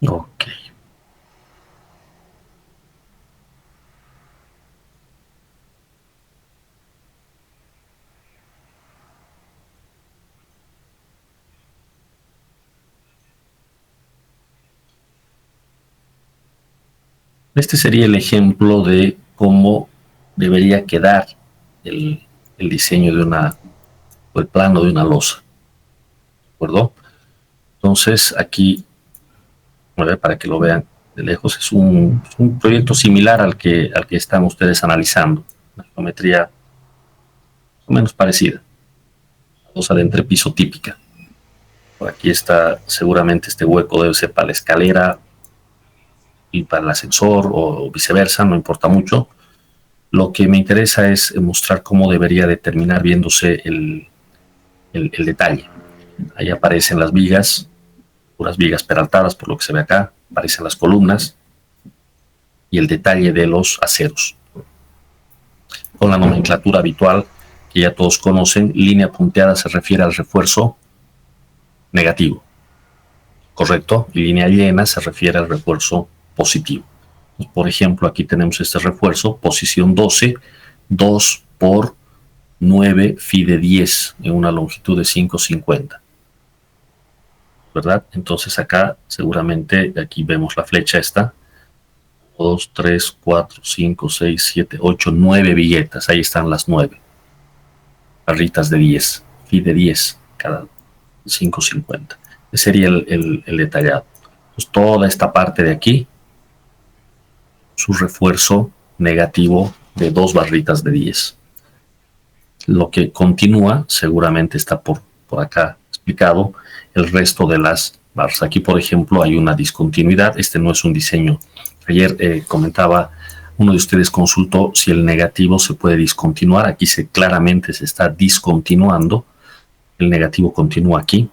Ok. Este sería el ejemplo de cómo debería quedar el, el diseño de una, o el plano de una losa. ¿De acuerdo? Entonces, aquí, a ver, para que lo vean de lejos, es un proyecto similar al que están ustedes analizando. Una geometría más o menos parecida. Losa de entrepiso típica. Por aquí está, seguramente este hueco debe ser para la escalera y para el ascensor o viceversa, no importa mucho. Lo que me interesa es mostrar cómo debería de terminar viéndose el detalle. Ahí aparecen las vigas, puras vigas peraltadas por lo que se ve acá, aparecen las columnas y el detalle de los aceros. Con la nomenclatura habitual que ya todos conocen, línea punteada se refiere al refuerzo negativo, correcto, y línea llena se refiere al refuerzo positivo. Por ejemplo, aquí tenemos este refuerzo, posición 12, 2 por 9 phi de 10 en una longitud de 5,50. ¿Verdad? Entonces acá seguramente aquí vemos la flecha esta. 2, 3, 4, 5, 6, 7, 8, 9 viguetas. Ahí están las 9. Barritas de 10. Phi de 10 cada 5,50. Ese sería el detallado. Entonces toda esta parte de aquí, su refuerzo negativo de 2 barritas de 10. Lo que continúa, seguramente está por acá explicado, el resto de las barras. Aquí, por ejemplo, hay una discontinuidad. Este no es un diseño. Ayer comentaba, uno de ustedes consultó si el negativo se puede discontinuar. Aquí claramente se está discontinuando. El negativo continúa aquí,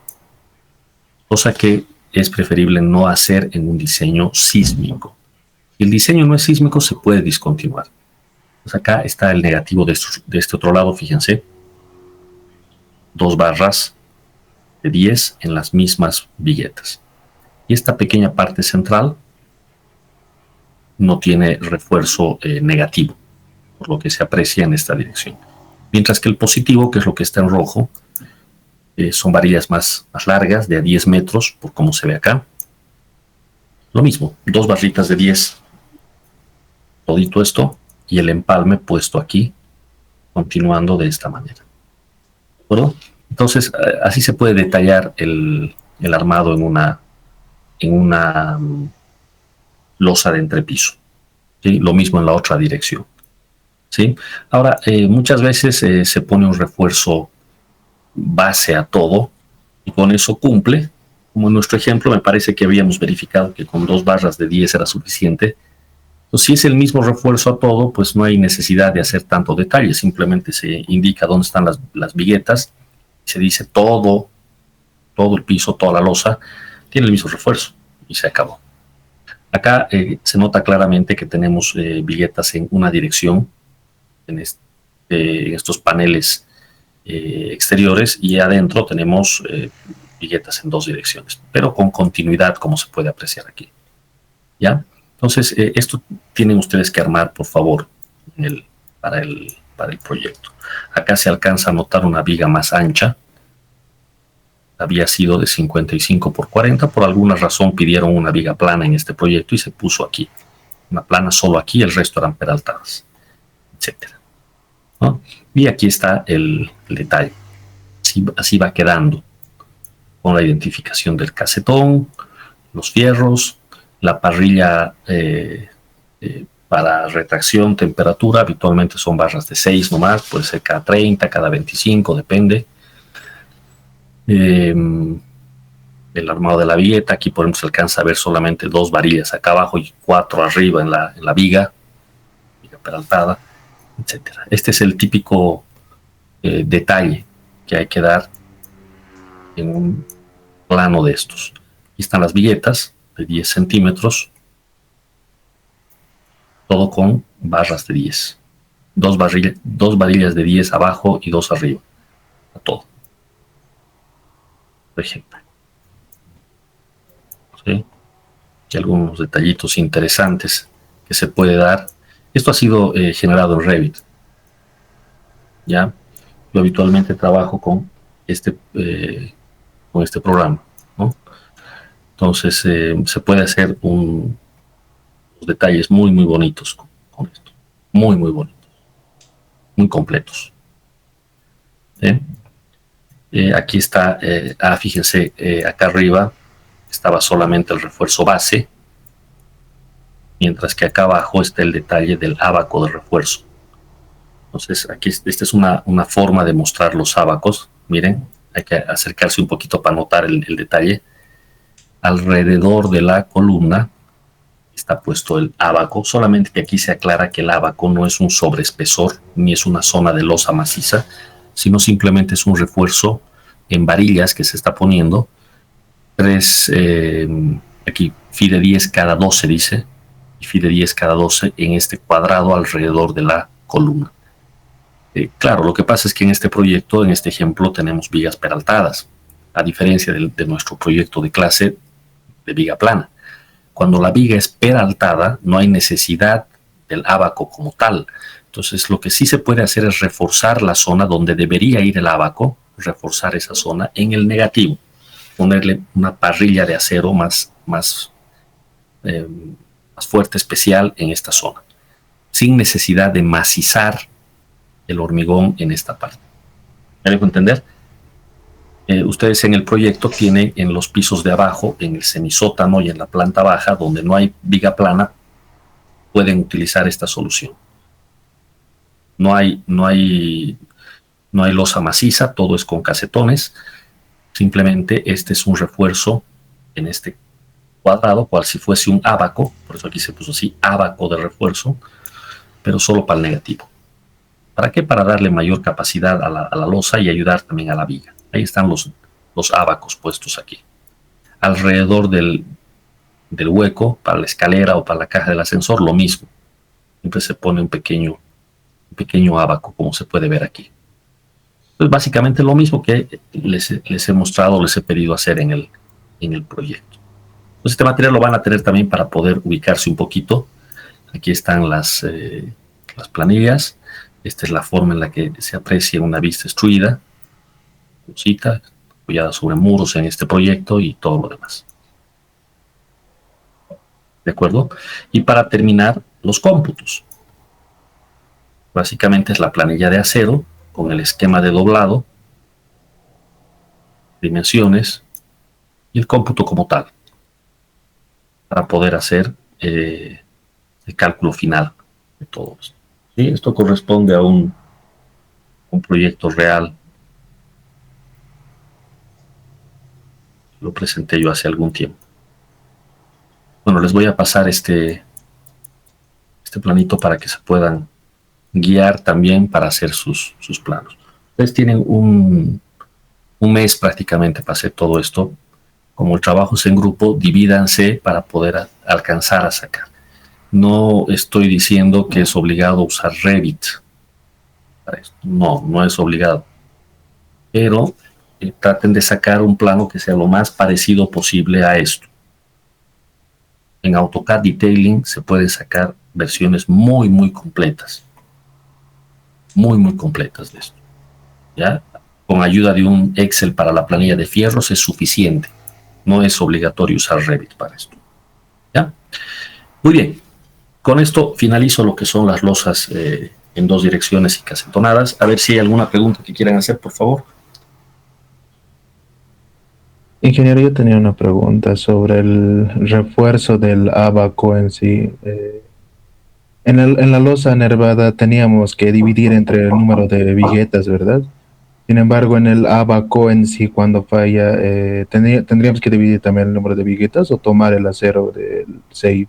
cosa que es preferible no hacer en un diseño sísmico. Si el diseño no es sísmico, se puede discontinuar. Pues acá está el negativo de este otro lado, fíjense. 2 barras de 10 en las mismas viguetas. Y esta pequeña parte central no tiene refuerzo negativo, por lo que se aprecia en esta dirección. Mientras que el positivo, que es lo que está en rojo, son varillas más largas, de a 10 metros, por como se ve acá. Lo mismo, 2 barritas de 10, todito esto, y el empalme puesto aquí, continuando de esta manera. ¿Bueno? Entonces, así se puede detallar el armado en una losa de entrepiso. ¿Sí? Lo mismo en la otra dirección. ¿Sí? Ahora, muchas veces se pone un refuerzo base a todo y con eso cumple. Como en nuestro ejemplo, me parece que habíamos verificado que con 2 barras de 10 era suficiente. Entonces, si es el mismo refuerzo a todo, pues no hay necesidad de hacer tanto detalle. Simplemente se indica dónde están las viguetas. Se dice todo el piso, toda la losa, tiene el mismo refuerzo y se acabó. Acá se nota claramente que tenemos viguetas en una dirección, en estos paneles exteriores, y adentro tenemos viguetas en 2 direcciones, pero con continuidad, como se puede apreciar aquí. ¿Ya? Entonces, esto tienen ustedes que armar, por favor, para el proyecto. Acá se alcanza a notar una viga más ancha. Había sido de 55 por 40. Por alguna razón pidieron una viga plana en este proyecto y se puso aquí. Una plana solo aquí, el resto eran peraltadas, etc. ¿No? Y aquí está el detalle. Así va quedando, con la identificación del casetón, los fierros, la parrilla para retracción, temperatura. Habitualmente son barras de 6 nomás, puede ser cada 30, cada 25, depende. El armado de la vigueta, aquí por ejemplo se alcanza a ver solamente 2 varillas acá abajo y 4 arriba en la viga peraltada, etc. Este es el típico detalle que hay que dar en un plano de estos. Aquí están las viguetas de 10 centímetros, todo con barras de 10. 2 varillas de 10 abajo y 2 arriba, a todo. Por ejemplo. ¿Sí? y algunos detallitos interesantes que se puede dar. Esto ha sido generado en Revit. ¿Ya? Yo habitualmente trabajo con este programa, ¿no? Entonces se puede hacer unos detalles muy, muy bonitos con esto. Muy, muy bonitos. Muy completos. ¿Eh? Aquí está, fíjense, acá arriba estaba solamente el refuerzo base, mientras que acá abajo está el detalle del ábaco de refuerzo. Entonces, aquí esta es una forma de mostrar los ábacos. Miren, hay que acercarse un poquito para notar el detalle. Alrededor de la columna está puesto el ábaco, solamente que aquí se aclara que el ábaco no es un sobreespesor ni es una zona de losa maciza, sino simplemente es un refuerzo en varillas que se está poniendo. Aquí FIDE 10 cada 12 dice, y FIDE 10 cada 12 en este cuadrado alrededor de la columna. Claro, lo que pasa es que en este proyecto, en este ejemplo, tenemos vigas peraltadas, a diferencia de nuestro proyecto de clase de viga plana. Cuando la viga es peraltada, no hay necesidad del ábaco como tal. Entonces, lo que sí se puede hacer es reforzar la zona donde debería ir el ábaco, reforzar esa zona en el negativo, ponerle una parrilla de acero más fuerte, especial en esta zona, sin necesidad de macizar el hormigón en esta parte. ¿Me dejo entender? Ustedes en el proyecto tienen en los pisos de abajo, en el semisótano y en la planta baja, donde no hay viga plana, pueden utilizar esta solución. No hay losa maciza, todo es con casetones. Simplemente este es un refuerzo en este cuadrado, cual si fuese un ábaco, por eso aquí se puso así, ábaco de refuerzo, pero solo para el negativo. ¿Para qué? Para darle mayor capacidad a la losa y ayudar también a la viga. Ahí están los ábacos puestos aquí. Alrededor del hueco, para la escalera o para la caja del ascensor, lo mismo. Siempre se pone un pequeño ábaco, como se puede ver aquí. Entonces, básicamente lo mismo que les he mostrado, les he pedido hacer en el proyecto. Entonces, este material lo van a tener también para poder ubicarse un poquito. Aquí están las planillas. Esta es la forma en la que se aprecia una vista extruida, cosita, apoyada sobre muros en este proyecto y todo lo demás. ¿De acuerdo? Y para terminar, los cómputos. Básicamente es la planilla de acero con el esquema de doblado, dimensiones y el cómputo como tal, para poder hacer el cálculo final de todo esto. ¿Sí? Esto corresponde a un proyecto real. Lo presenté yo hace algún tiempo. Bueno, les voy a pasar este planito para que se puedan guiar también para hacer sus planos. Ustedes tienen un mes prácticamente para hacer todo esto. Como el trabajo es en grupo, divídanse para poder alcanzar a sacar. No estoy diciendo que es obligado usar Revit para esto. No, no es obligado. Pero traten de sacar un plano que sea lo más parecido posible a esto. En AutoCAD Detailing se pueden sacar versiones muy, muy completas. Muy, muy completas de esto. ¿Ya? Con ayuda de un Excel para la planilla de fierros es suficiente. No es obligatorio usar Revit para esto. ¿Ya? Muy bien. Con esto finalizo lo que son las losas en dos direcciones y casetonadas. A ver si hay alguna pregunta que quieran hacer, por favor. Ingeniero, yo tenía una pregunta sobre el refuerzo del ábaco en sí. En la losa nervada teníamos que dividir entre el número de viguetas, ¿verdad? Sin embargo, en el ábaco en sí, cuando falla, ¿tendríamos que dividir también el número de viguetas o tomar el acero del SAFE?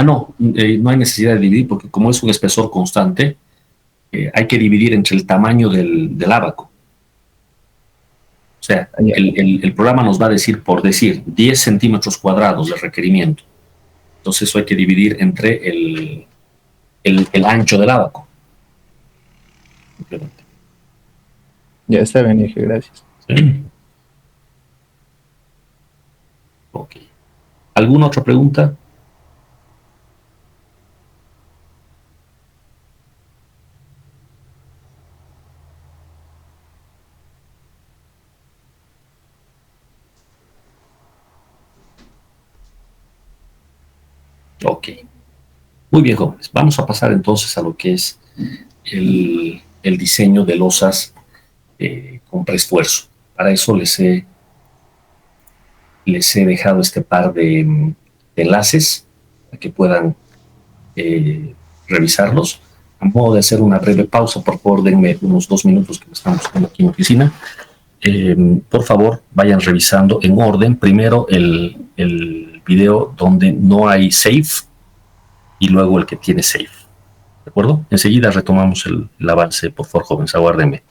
No, no hay necesidad de dividir porque como es un espesor constante, hay que dividir entre el tamaño del ábaco. O sea, Ya. el programa nos va a decir, por decir, 10 centímetros cuadrados de requerimiento. Entonces eso hay que dividir entre el ancho del ábaco. Simplemente. Ya está bien, gracias. ¿Sí? Ok. ¿Alguna otra pregunta? Ok. Muy bien, jóvenes. Vamos a pasar entonces a lo que es el diseño de losas con preesfuerzo. Para eso les he dejado este par de enlaces para que puedan revisarlos. A modo de hacer una breve pausa, por favor, denme unos 2 minutos que me están buscando aquí en la oficina. Por favor, vayan revisando en orden. Primero el video donde no hay save y luego el que tiene save. ¿De acuerdo? Enseguida retomamos el avance. Por favor, jóvenes, aguárdenme.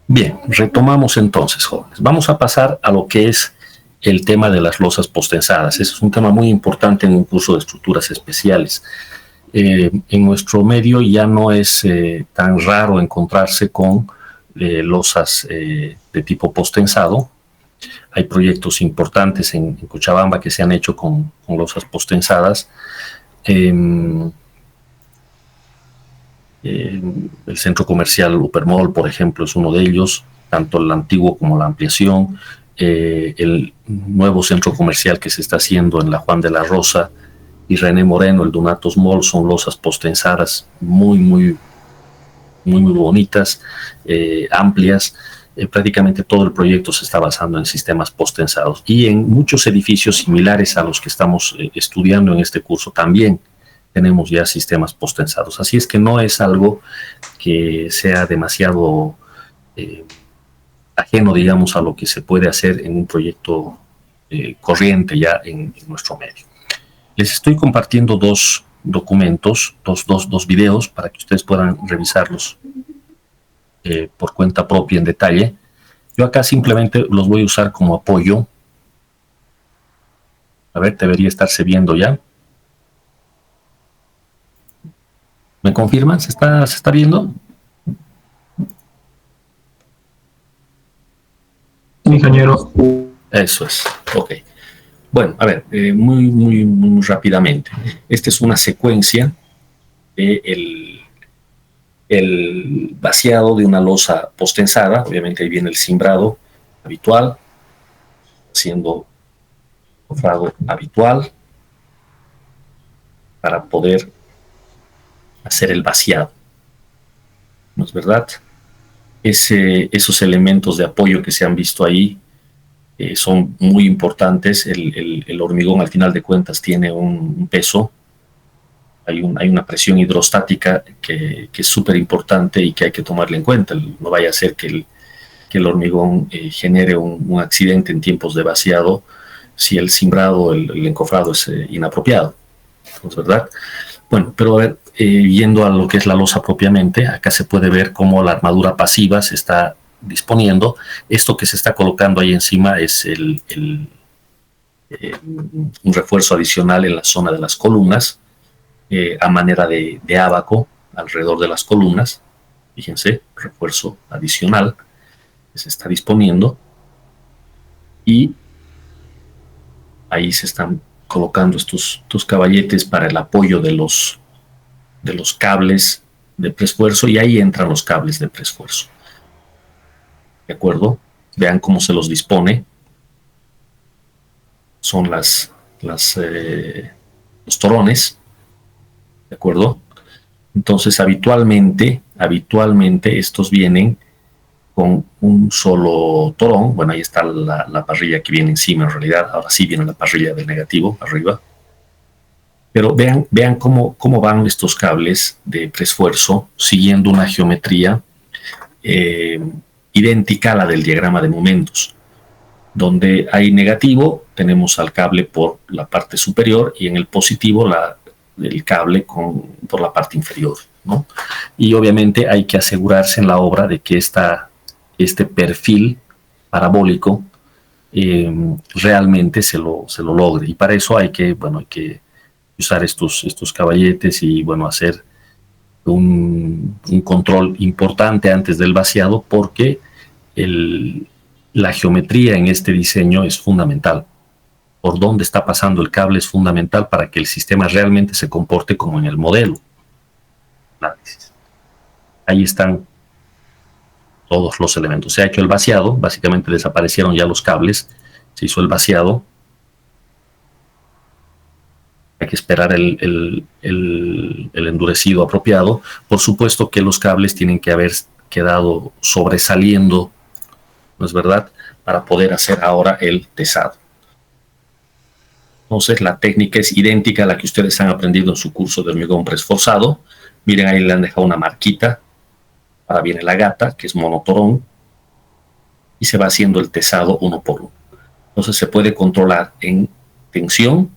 Bien, retomamos entonces, jóvenes. Vamos a pasar a lo que es el tema de las losas postensadas. Ese es un tema muy importante en un curso de estructuras especiales. En nuestro medio ya no es tan raro encontrarse con losas de tipo postensado. Hay proyectos importantes en Cochabamba que se han hecho con losas postensadas. El centro comercial Upermall, por ejemplo, es uno de ellos, tanto el antiguo como la ampliación. el nuevo centro comercial que se está haciendo en la Juan de la Rosa y René Moreno, el Donatos Mall, son losas postensadas muy bonitas, amplias. Prácticamente todo el proyecto se está basando en sistemas postensados y en muchos edificios similares a los que estamos estudiando en este curso también tenemos ya sistemas postensados. Así es que no es algo que sea demasiado ajeno, digamos, a lo que se puede hacer en un proyecto corriente ya en nuestro medio. Les estoy compartiendo dos documentos, dos videos para que ustedes puedan revisarlos por cuenta propia en detalle. Yo acá simplemente los voy a usar como apoyo. A ver, debería estarse viendo ya. ¿Me confirman? ¿Se está viendo? Ingeniero. Eso es, ok. Bueno, a ver, muy rápidamente. Esta es una secuencia de el vaciado de una losa postensada. Obviamente ahí viene el cimbrado habitual, siendo cofrado habitual para poder hacer el vaciado. ¿No es verdad? Esos elementos de apoyo que se han visto ahí son muy importantes. El hormigón, al final de cuentas, tiene un peso. Hay una presión hidrostática que es súper importante y que hay que tomarle en cuenta. No vaya a ser que el hormigón genere un accidente en tiempos de vaciado si el cimbrado, el encofrado es inapropiado. ¿No es verdad? Bueno, pero a ver, yendo a lo que es la losa propiamente, acá se puede ver cómo la armadura pasiva se está disponiendo. Esto que se está colocando ahí encima es un refuerzo adicional en la zona de las columnas, a manera de ábaco alrededor de las columnas. Fíjense, refuerzo adicional que se está disponiendo. Y ahí se están colocando estos caballetes para el apoyo de los cables de preesfuerzo, y ahí entran los cables de preesfuerzo. ¿De acuerdo? Vean cómo se los dispone. Son los torones. ¿De acuerdo? Entonces, habitualmente estos vienen con un solo torón. Bueno, ahí está la parrilla que viene encima en realidad. Ahora sí viene la parrilla de negativo arriba. Pero vean cómo van estos cables de preesfuerzo siguiendo una geometría idéntica a la del diagrama de momentos. Donde hay negativo, tenemos al cable por la parte superior, y en el positivo el cable por la parte inferior, ¿no? Y obviamente hay que asegurarse en la obra de que este perfil parabólico realmente se lo logre. Y para eso hay que usar estos caballetes y hacer un control importante antes del vaciado, porque la geometría en este diseño es fundamental. Por dónde está pasando el cable es fundamental para que el sistema realmente se comporte como en el modelo. Ahí están todos los elementos. Se ha hecho el vaciado, básicamente desaparecieron ya los cables, se hizo el vaciado. Hay que esperar el endurecido apropiado. Por supuesto que los cables tienen que haber quedado sobresaliendo, ¿no es verdad?, para poder hacer ahora el tesado. Entonces, la técnica es idéntica a la que ustedes han aprendido en su curso de hormigón preesforzado. Miren, ahí le han dejado una marquita. Ahora viene la gata, que es monotorón, y se va haciendo el tesado uno por uno. Entonces, se puede controlar en tensión,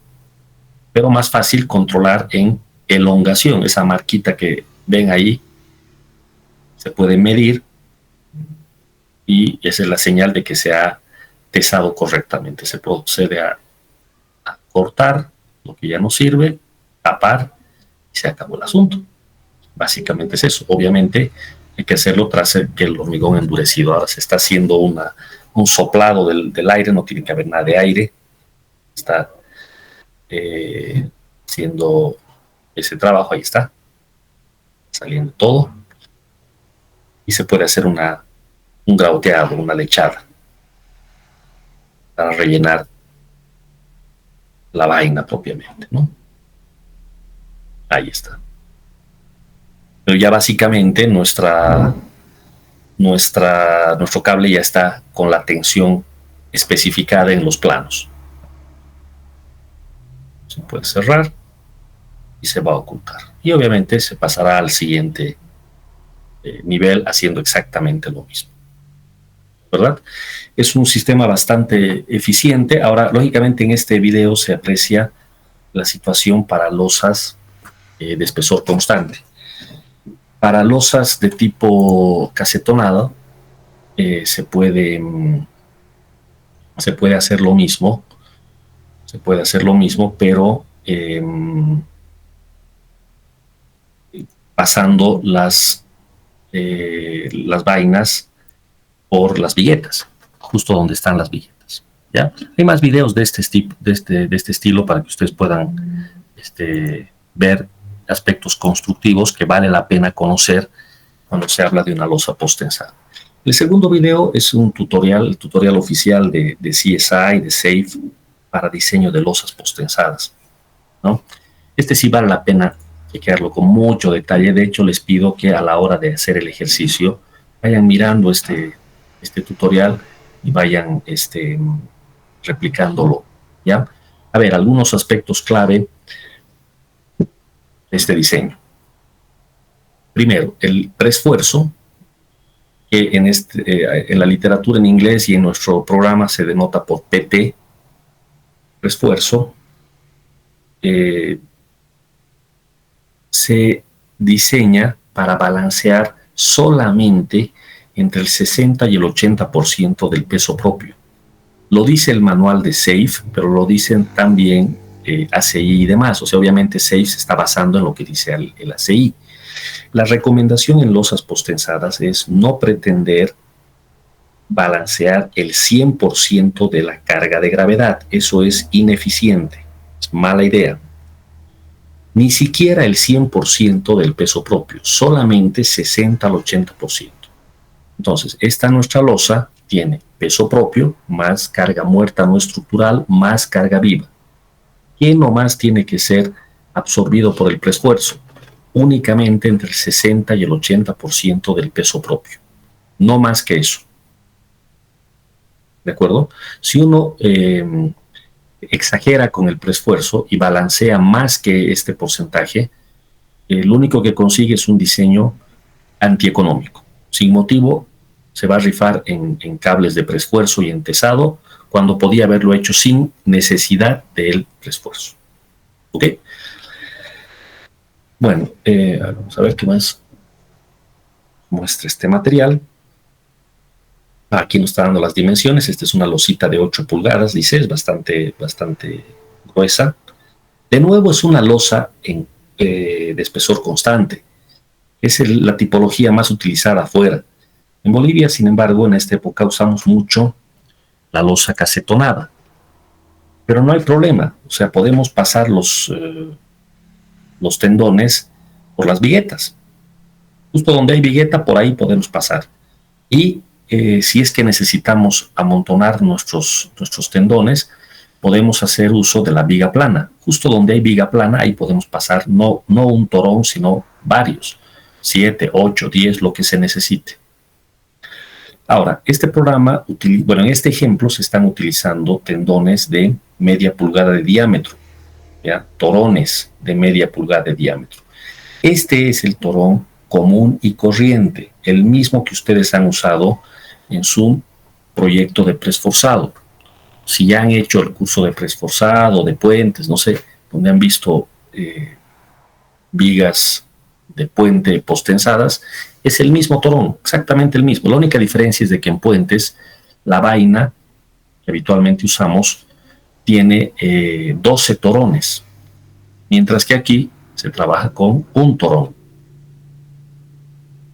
pero más fácil controlar en elongación. Esa marquita que ven ahí se puede medir, y esa es la señal de que se ha tesado correctamente. Se procede a cortar lo que ya no sirve, tapar, y se acabó el asunto. Básicamente es eso. Obviamente hay que hacerlo tras que el hormigón endurecido. Ahora se está haciendo un soplado del aire, no tiene que haber nada de aire. Está haciendo ese trabajo, ahí está, saliendo todo, y se puede hacer un grauteado, una lechada. para rellenar la vaina propiamente, ¿no? Ahí está. Pero ya básicamente nuestro cable ya está con la tensión especificada en los planos. Se puede cerrar y se va a ocultar. Y obviamente se pasará al siguiente nivel haciendo exactamente lo mismo, ¿verdad? Es un sistema bastante eficiente. Ahora, lógicamente, en este video se aprecia la situación para losas de espesor constante. Para losas de tipo casetonado se puede hacer lo mismo. Se puede hacer lo mismo, pero pasando las vainas por las viguetas, justo donde están las viguetas. ¿Ya? Hay más videos de este estilo para que ustedes puedan ver aspectos constructivos que vale la pena conocer cuando se habla de una losa posttensada. El segundo video es un tutorial, el tutorial oficial de CSI, de SAFE, para diseño de losas posttensadas, ¿no? Este sí vale la pena chequearlo con mucho detalle. De hecho, les pido que a la hora de hacer el ejercicio vayan mirando este tutorial y vayan replicándolo, ¿ya? A ver, algunos aspectos clave de este diseño. Primero, el preesfuerzo, que en la literatura en inglés y en nuestro programa se denota por PT, preesfuerzo, se diseña para balancear solamente entre el 60 y el 80% del peso propio. Lo dice el manual de SAFE, pero lo dicen también ACI y demás. O sea, obviamente SAFE se está basando en lo que dice el ACI. La recomendación en losas posttensadas es no pretender balancear el 100% de la carga de gravedad. Eso es ineficiente, es mala idea. Ni siquiera el 100% del peso propio, solamente 60 al 80%. Entonces, esta nuestra losa tiene peso propio, más carga muerta no estructural, más carga viva. ¿Qué nomás tiene que ser absorbido por el preesfuerzo? Únicamente entre el 60 y el 80% del peso propio. No más que eso. ¿De acuerdo? Si uno exagera con el preesfuerzo y balancea más que este porcentaje, lo único que consigue es un diseño antieconómico. Sin motivo, se va a rifar en cables de preesfuerzo y en tesado, cuando podía haberlo hecho sin necesidad del preesfuerzo. ¿Ok? Bueno, vamos a ver qué más muestra este material. Aquí nos está dando las dimensiones. Esta es una losita de 8 pulgadas, dice, es bastante gruesa. De nuevo es una losa de espesor constante. Es la tipología más utilizada afuera. En Bolivia, sin embargo, en esta época usamos mucho la losa casetonada. Pero no hay problema. O sea, podemos pasar los tendones por las viguetas. Justo donde hay vigueta, por ahí podemos pasar. Y si es que necesitamos amontonar nuestros tendones, podemos hacer uso de la viga plana. Justo donde hay viga plana, ahí podemos pasar no un torón, sino varios. 7, 8, 10, lo que se necesite. Ahora, este programa, en este ejemplo se están utilizando tendones de media pulgada de diámetro, ¿ya? Torones de media pulgada de diámetro. Este es el torón común y corriente, el mismo que ustedes han usado en su proyecto de preesforzado. Si ya han hecho el curso de preesforzado, de puentes, no sé, donde han visto vigas de puente posttensadas, es el mismo torón, exactamente el mismo. La única diferencia es de que en puentes la vaina que habitualmente usamos tiene 12 torones, mientras que aquí se trabaja con un torón.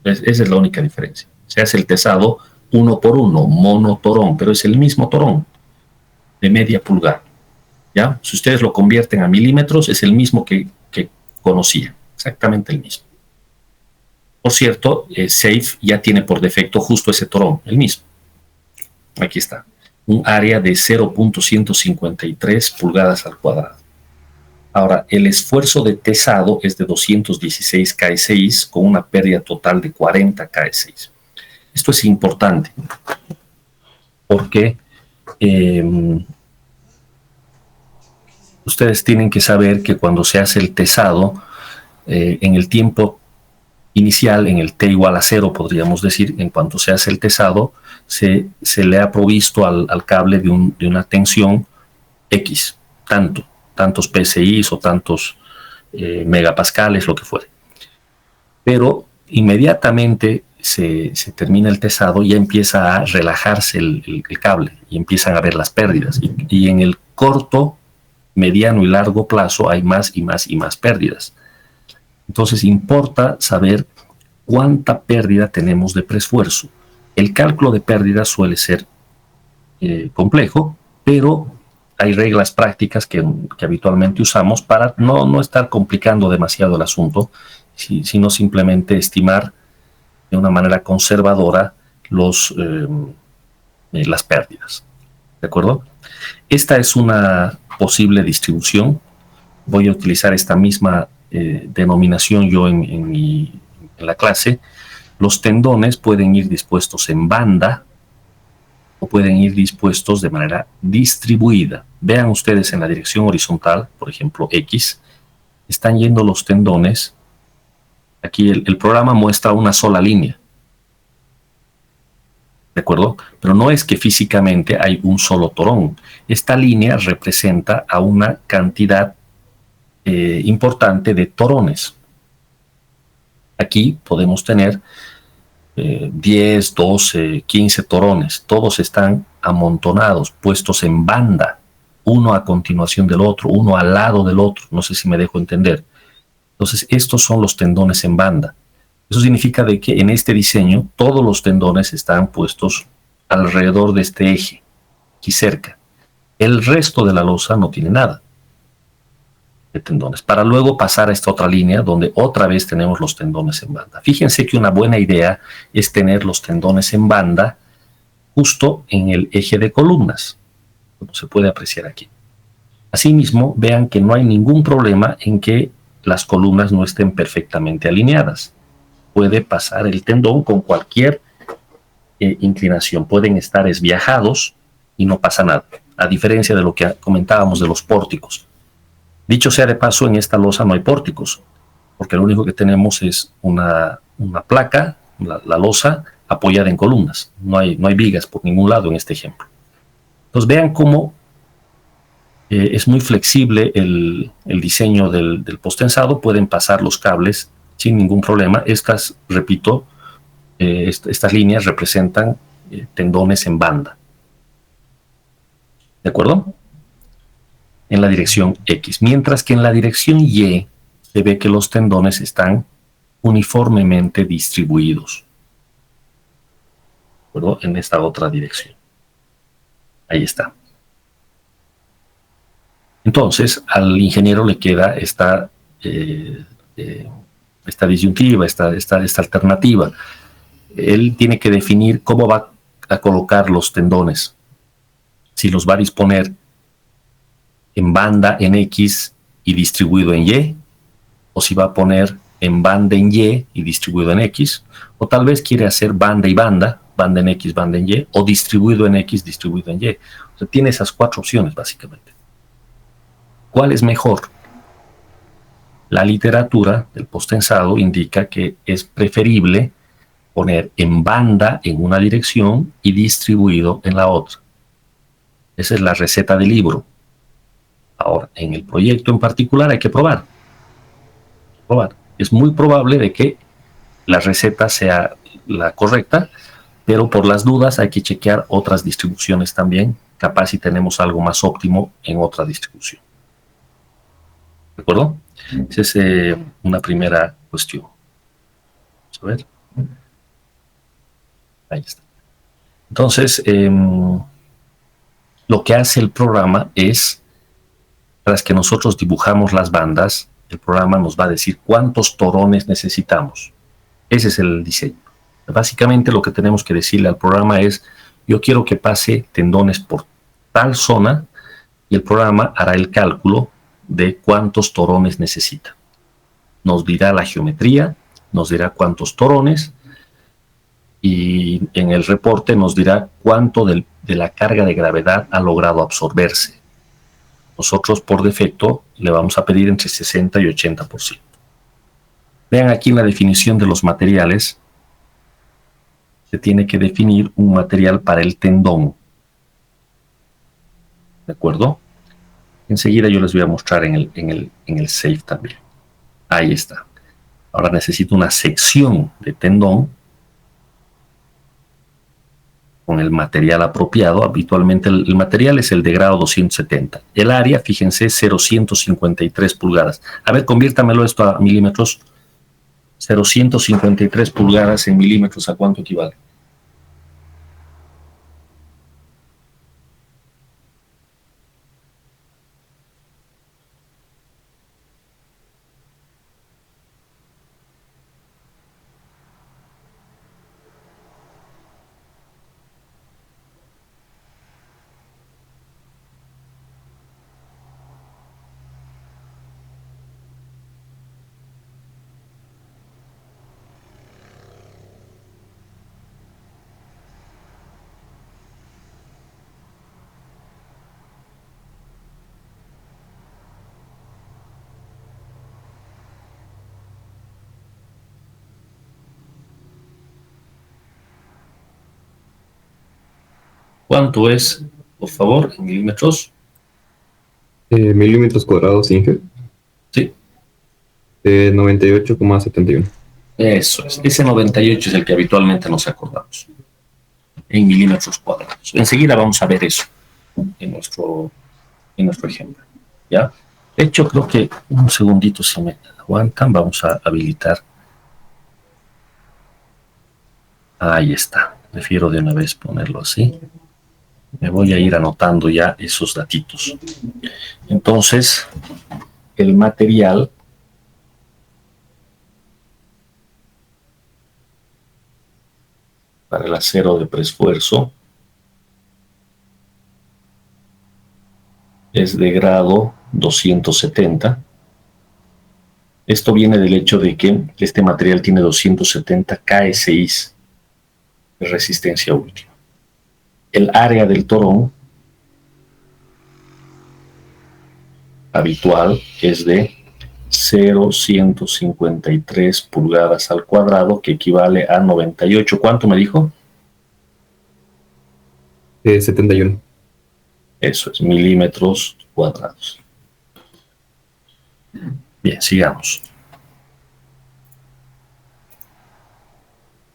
Esa es la única diferencia. Se hace el tesado 1 por 1, monotorón, pero es el mismo torón de media pulgada. ¿Ya? Si ustedes lo convierten a milímetros, es el mismo que conocían, exactamente el mismo. Por cierto, SAFE ya tiene por defecto justo ese torón, el mismo. Aquí está. un área de 0.153 pulgadas al cuadrado. Ahora, el esfuerzo de tesado es de 216 kS con una pérdida total de 40 kS. Esto es importante porque ustedes tienen que saber que cuando se hace el tesado, en el tiempo inicial, en el T igual a 0, podríamos decir, en cuanto se hace el tesado, se le ha provisto al cable de una tensión X, tantos PSI o tantos megapascales, lo que fuere. Pero inmediatamente se termina el tesado, ya empieza a relajarse el cable y empiezan a ver las pérdidas. Y en el corto, mediano y largo plazo hay más y más y más pérdidas. Entonces importa saber cuánta pérdida tenemos de preesfuerzo. El cálculo de pérdidas suele ser complejo, pero hay reglas prácticas que habitualmente usamos para no estar complicando demasiado el asunto, sino simplemente estimar de una manera conservadora las pérdidas. ¿De acuerdo? Esta es una posible distribución. Voy a utilizar esta misma denominación yo en la clase. Los tendones pueden ir dispuestos en banda o pueden ir dispuestos de manera distribuida. Vean ustedes en la dirección horizontal, por ejemplo X, están yendo los tendones. Aquí el programa muestra una sola línea, ¿de acuerdo? Pero no es que físicamente hay un solo torón. Esta línea representa a una cantidad importante de torones. Aquí podemos tener 10, 12, 15 torones. Todos están amontonados, puestos en banda, uno a continuación del otro, uno al lado del otro. No sé si me dejo entender. Entonces, estos son los tendones en banda. Eso significa de que en este diseño todos los tendones están puestos alrededor de este eje, aquí cerca. El resto de la losa no tiene nada de tendones, para luego pasar a esta otra línea donde otra vez tenemos los tendones en banda. Fíjense que una buena idea es tener los tendones en banda justo en el eje de columnas, como se puede apreciar aquí. Asimismo, vean que no hay ningún problema en que las columnas no estén perfectamente alineadas. Puede pasar el tendón con cualquier inclinación. Pueden estar esviajados y no pasa nada, a diferencia de lo que comentábamos de los pórticos. Dicho sea de paso, en esta losa no hay pórticos, porque lo único que tenemos es una placa, la losa, apoyada en columnas. No hay vigas por ningún lado en este ejemplo. Entonces vean cómo es muy flexible el diseño del postensado. Pueden pasar los cables sin ningún problema. Estas, repito, estas líneas representan tendones en banda. ¿De acuerdo? En la dirección X. Mientras que en la dirección Y se ve que los tendones están uniformemente distribuidos. ¿De acuerdo? En esta otra dirección. Ahí está. Entonces, al ingeniero le queda esta disyuntiva, esta alternativa. Él tiene que definir cómo va a colocar los tendones. Si los va a disponer en banda en X y distribuido en Y, o si va a poner en banda en Y y distribuido en X, o tal vez quiere hacer banda y banda en X, banda en Y, o distribuido en X, distribuido en Y. O sea, tiene esas cuatro opciones básicamente. ¿Cuál es mejor? La literatura del postensado indica que es preferible poner en banda en una dirección y distribuido en la otra. Esa es la receta del libro. Ahora, en el proyecto en particular hay que probar. Es muy probable de que la receta sea la correcta, pero por las dudas hay que chequear otras distribuciones también. Capaz si tenemos algo más óptimo en otra distribución. ¿De acuerdo? Esa es una primera cuestión. Vamos a ver. Ahí está. Entonces, lo que hace el programa es, tras que nosotros dibujamos las bandas, el programa nos va a decir cuántos torones necesitamos. Ese es el diseño. Básicamente lo que tenemos que decirle al programa es yo quiero que pase tendones por tal zona y el programa hará el cálculo de cuántos torones necesita. Nos dirá la geometría, nos dirá cuántos torones y en el reporte nos dirá cuánto de la carga de gravedad ha logrado absorberse. Nosotros por defecto le vamos a pedir entre 60 y 80%. Vean aquí en la definición de los materiales, se tiene que definir un material para el tendón. ¿De acuerdo? Enseguida yo les voy a mostrar en el SAFE también. Ahí está. Ahora necesito una sección de tendón con el material apropiado. Habitualmente el material es el de grado 270. El área, fíjense, 0,153 pulgadas. A ver, conviértamelo esto a milímetros. 0,153 pulgadas en milímetros, ¿a cuánto equivale? ¿Cuánto es, por favor, en milímetros? Milímetros cuadrados, Inge. Sí. 98,71. Eso es. Ese 98 es el que habitualmente nos acordamos. En milímetros cuadrados. Enseguida vamos a ver eso en nuestro ejemplo. ¿Ya? De hecho, creo que un segundito, si me aguantan, vamos a habilitar. Ahí está. Prefiero de una vez ponerlo así. Me voy a ir anotando ya esos datitos. Entonces, el material para el acero de preesfuerzo es de grado 270. Esto viene del hecho de que este material tiene 270 KSI de resistencia última. El área del torón habitual es de 0,153 pulgadas al cuadrado, que equivale a 98. ¿Cuánto me dijo? 71. Eso es, milímetros cuadrados. Bien, sigamos.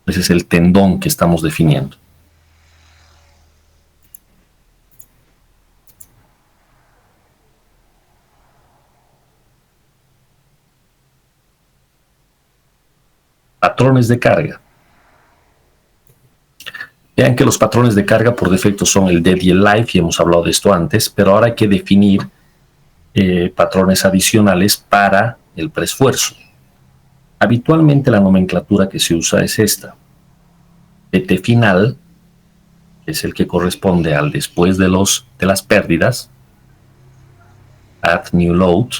Ese es el tendón que estamos definiendo. Patrones de carga. Vean que los patrones de carga por defecto son el dead y el live, y hemos hablado de esto antes, pero ahora hay que definir patrones adicionales para el preesfuerzo. Habitualmente la nomenclatura que se usa es esta. PT final, que es el que corresponde al después de las pérdidas. Add new load,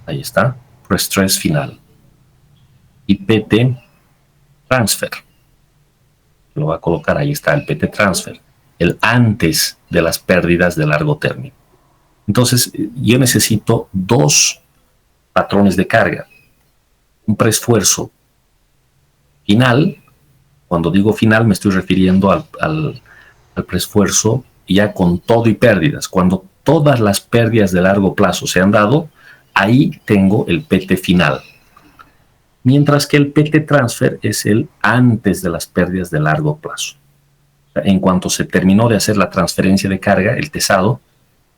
ahí está, prestress final. Y PT transfer. Lo va a colocar, ahí está el PT transfer, el antes de las pérdidas de largo término. Entonces, yo necesito dos patrones de carga. Un preesfuerzo final. Cuando digo final me estoy refiriendo al preesfuerzo ya con todo y pérdidas. Cuando todas las pérdidas de largo plazo se han dado, ahí tengo el PT final. Mientras que el PT transfer es el antes de las pérdidas de largo plazo. En cuanto se terminó de hacer la transferencia de carga, el tesado,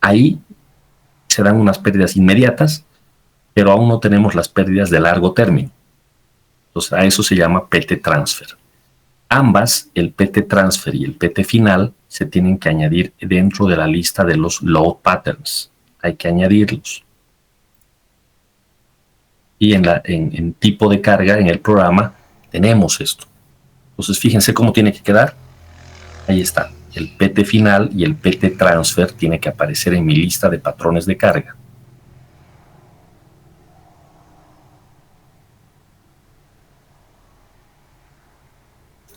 ahí se dan unas pérdidas inmediatas, pero aún no tenemos las pérdidas de largo término. Entonces a eso se llama PT transfer. Ambas, el PT transfer y el PT final, se tienen que añadir dentro de la lista de los load patterns. Hay que añadirlos. Y en tipo de carga, en el programa, tenemos esto. Entonces, fíjense cómo tiene que quedar. Ahí está. el PT final y el PT transfer tiene que aparecer en mi lista de patrones de carga.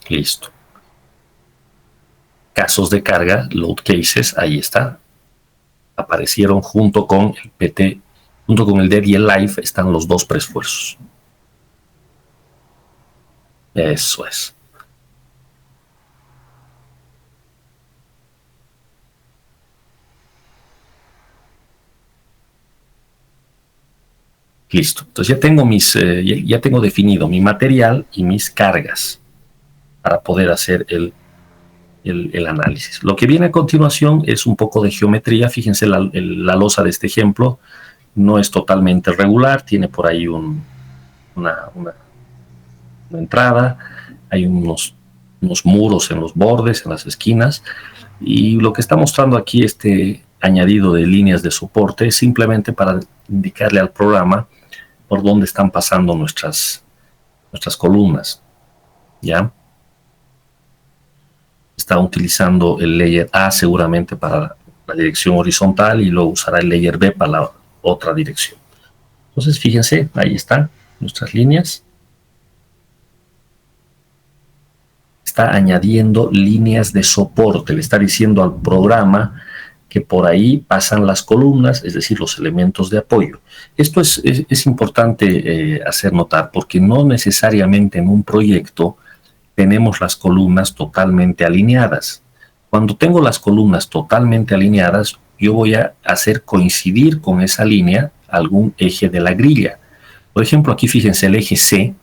Listo. Casos de carga, load cases, ahí está. Aparecieron junto con el PT, junto con el dead y el live, están los dos preesfuerzos. Eso es. Listo. Entonces ya tengo ya tengo definido mi material y mis cargas para poder hacer el análisis. Lo que viene a continuación es un poco de geometría. Fíjense, la losa de este ejemplo no es totalmente regular, tiene por ahí una entrada, hay unos muros en los bordes, en las esquinas, y lo que está mostrando aquí este añadido de líneas de soporte es simplemente para indicarle al programa por dónde están pasando nuestras columnas, ¿ya? Está utilizando el layer A seguramente para la dirección horizontal y luego usará el layer B para la otra dirección. Entonces, fíjense, ahí están nuestras líneas. Está añadiendo líneas de soporte, le está diciendo al programa que por ahí pasan las columnas, es decir, los elementos de apoyo. Esto es importante hacer notar, porque no necesariamente en un proyecto tenemos las columnas totalmente alineadas. Cuando tengo las columnas totalmente alineadas, yo voy a hacer coincidir con esa línea algún eje de la grilla. Por ejemplo, aquí fíjense, el eje C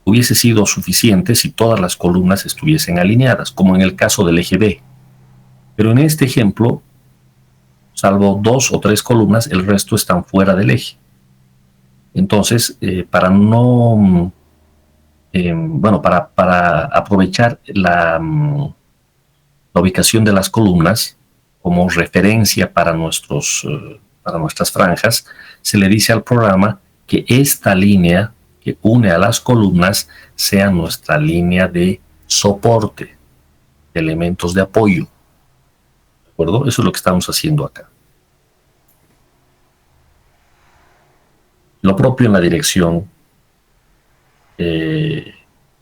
hubiese sido suficiente si todas las columnas estuviesen alineadas, como en el caso del eje B. Pero en este ejemplo, salvo 2 o 3 columnas, el resto están fuera del eje. Entonces, para aprovechar la ubicación de las columnas como referencia para nuestras franjas, se le dice al programa que esta línea que une a las columnas sea nuestra línea de soporte, de elementos de apoyo. ¿De acuerdo? Eso es lo que estamos haciendo acá. Lo propio en la dirección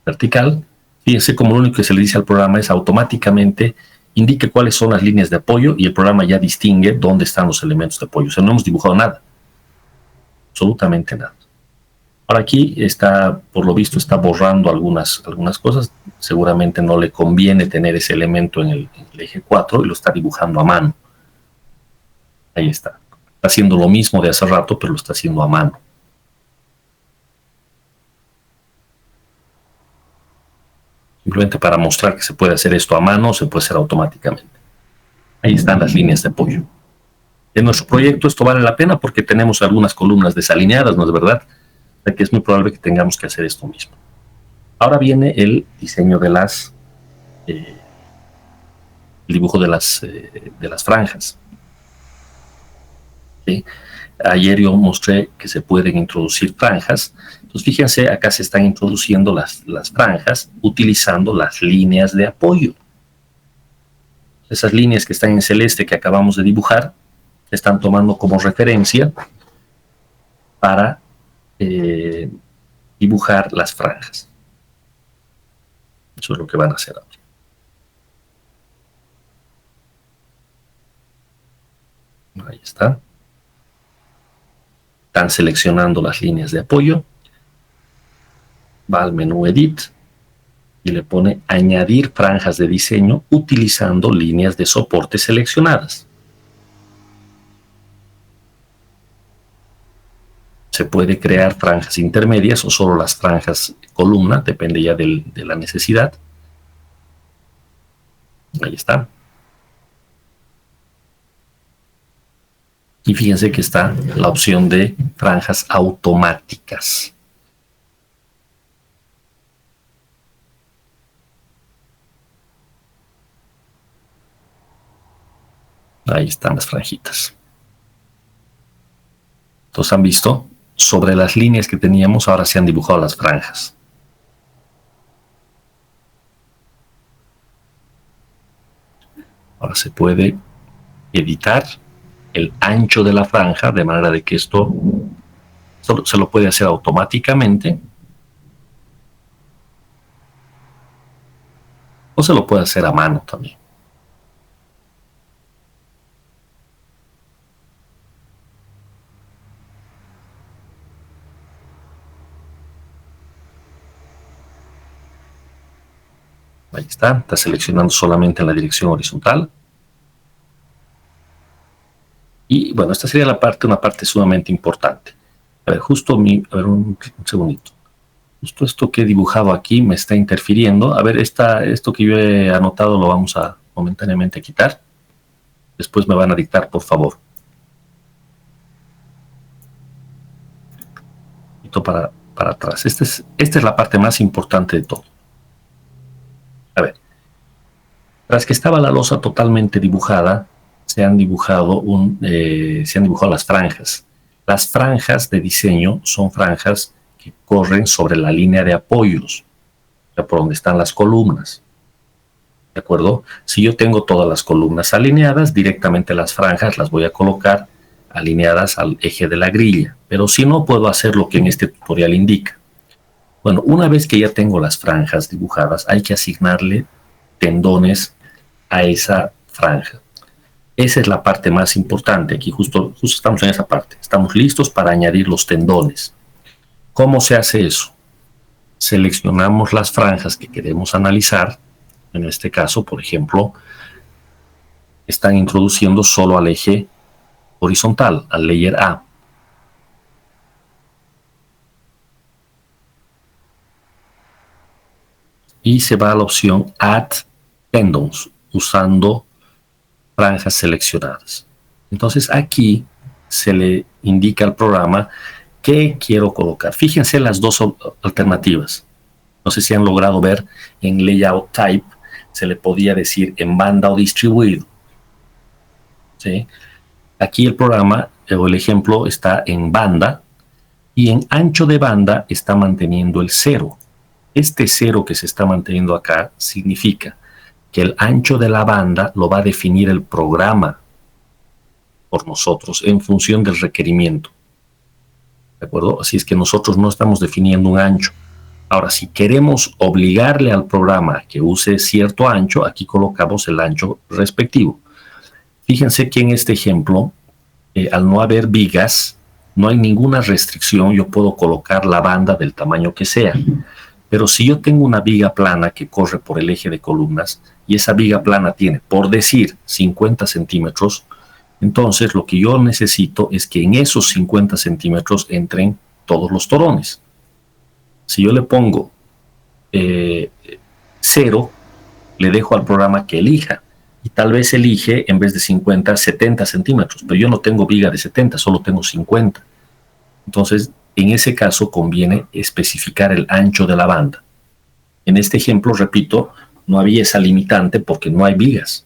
vertical. Fíjense como lo único que se le dice al programa es automáticamente indique cuáles son las líneas de apoyo y el programa ya distingue dónde están los elementos de apoyo. O sea, no hemos dibujado nada. Absolutamente nada. Ahora aquí está, por lo visto, está borrando algunas cosas. Seguramente no le conviene tener ese elemento en el eje 4 y lo está dibujando a mano. Ahí está. Está haciendo lo mismo de hace rato, pero lo está haciendo a mano. Simplemente para mostrar que se puede hacer esto a mano, se puede hacer automáticamente. Ahí están las líneas de apoyo. En nuestro proyecto esto vale la pena porque tenemos algunas columnas desalineadas, ¿no es verdad? O sea que es muy probable que tengamos que hacer esto mismo. Ahora viene el diseño de el dibujo de las franjas. ¿Sí? Ayer yo mostré que se pueden introducir franjas. Entonces fíjense, acá se están introduciendo las franjas utilizando las líneas de apoyo. Esas líneas que están en celeste que acabamos de dibujar se están tomando como referencia para dibujar las franjas. Eso es lo que van a hacer ahora. Ahí está. Están seleccionando las líneas de apoyo. Va al menú Edit y le pone Añadir franjas de diseño utilizando líneas de soporte seleccionadas. Se puede crear franjas intermedias o solo las franjas columna, depende ya de la necesidad. Ahí está. Y fíjense que está la opción de franjas automáticas. Ahí están las franjitas. Entonces, ¿han visto? Sobre las líneas que teníamos, ahora se han dibujado las franjas. Ahora se puede editar el ancho de la franja, de manera de que esto se lo puede hacer automáticamente, o se lo puede hacer a mano también. Ahí está seleccionando solamente en la dirección horizontal. Y bueno, esta sería una parte sumamente importante. A ver, un segundito. Justo esto que he dibujado aquí me está interfiriendo. A ver, esto que yo he anotado lo vamos a momentáneamente quitar. Después me van a dictar, por favor. Para atrás. Esta es la parte más importante de todo. A ver, tras que estaba la losa totalmente dibujada, se han dibujado las franjas. Las franjas de diseño son franjas que corren sobre la línea de apoyos, o sea, por donde están las columnas. ¿De acuerdo? Si yo tengo todas las columnas alineadas, directamente las franjas las voy a colocar alineadas al eje de la grilla, pero si no, puedo hacer lo que en este tutorial indica. Bueno, una vez que ya tengo las franjas dibujadas, hay que asignarle tendones a esa franja. Esa es la parte más importante. Aquí justo estamos en esa parte. Estamos listos para añadir los tendones. ¿Cómo se hace eso? Seleccionamos las franjas que queremos analizar. En este caso, por ejemplo, están introduciendo solo al eje horizontal, al layer A. Y se va a la opción Add Tendons, usando franjas seleccionadas. Entonces aquí se le indica al programa qué quiero colocar. Fíjense las dos alternativas. No sé si han logrado ver en Layout Type, se le podía decir en banda o distribuido. ¿Sí? Aquí el programa o el ejemplo está en banda y en ancho de banda está manteniendo el 0. Este 0 que se está manteniendo acá significa que el ancho de la banda lo va a definir el programa por nosotros en función del requerimiento. ¿De acuerdo? Así es que nosotros no estamos definiendo un ancho. Ahora, si queremos obligarle al programa que use cierto ancho, aquí colocamos el ancho respectivo. Fíjense que en este ejemplo, al no haber vigas, no hay ninguna restricción. Yo puedo colocar la banda del tamaño que sea. Pero si yo tengo una viga plana que corre por el eje de columnas y esa viga plana tiene, por decir, 50 centímetros, entonces lo que yo necesito es que en esos 50 centímetros entren todos los torones. Si yo le pongo 0, le dejo al programa que elija. Y tal vez elige, en vez de 50, 70 centímetros. Pero yo no tengo viga de 70, solo tengo 50. Entonces, en ese caso, conviene especificar el ancho de la banda. En este ejemplo, repito, no había esa limitante porque no hay vigas.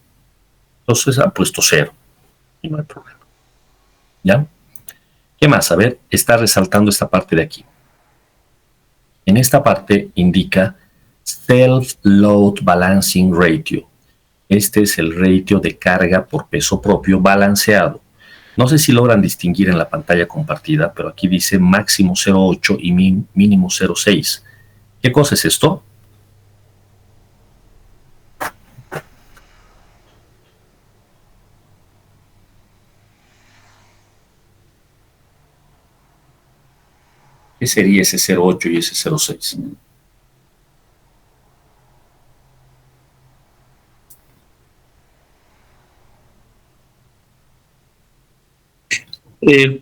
Entonces, ha puesto 0. Y no hay problema. ¿Ya? ¿Qué más? A ver, está resaltando esta parte de aquí. En esta parte indica Self-Load Balancing Ratio. Este es el ratio de carga por peso propio balanceado. No sé si logran distinguir en la pantalla compartida, pero aquí dice máximo 0,8 y mínimo 0,6. ¿Qué cosa es esto? ¿Qué sería ese 0,8 y ese 0,6? El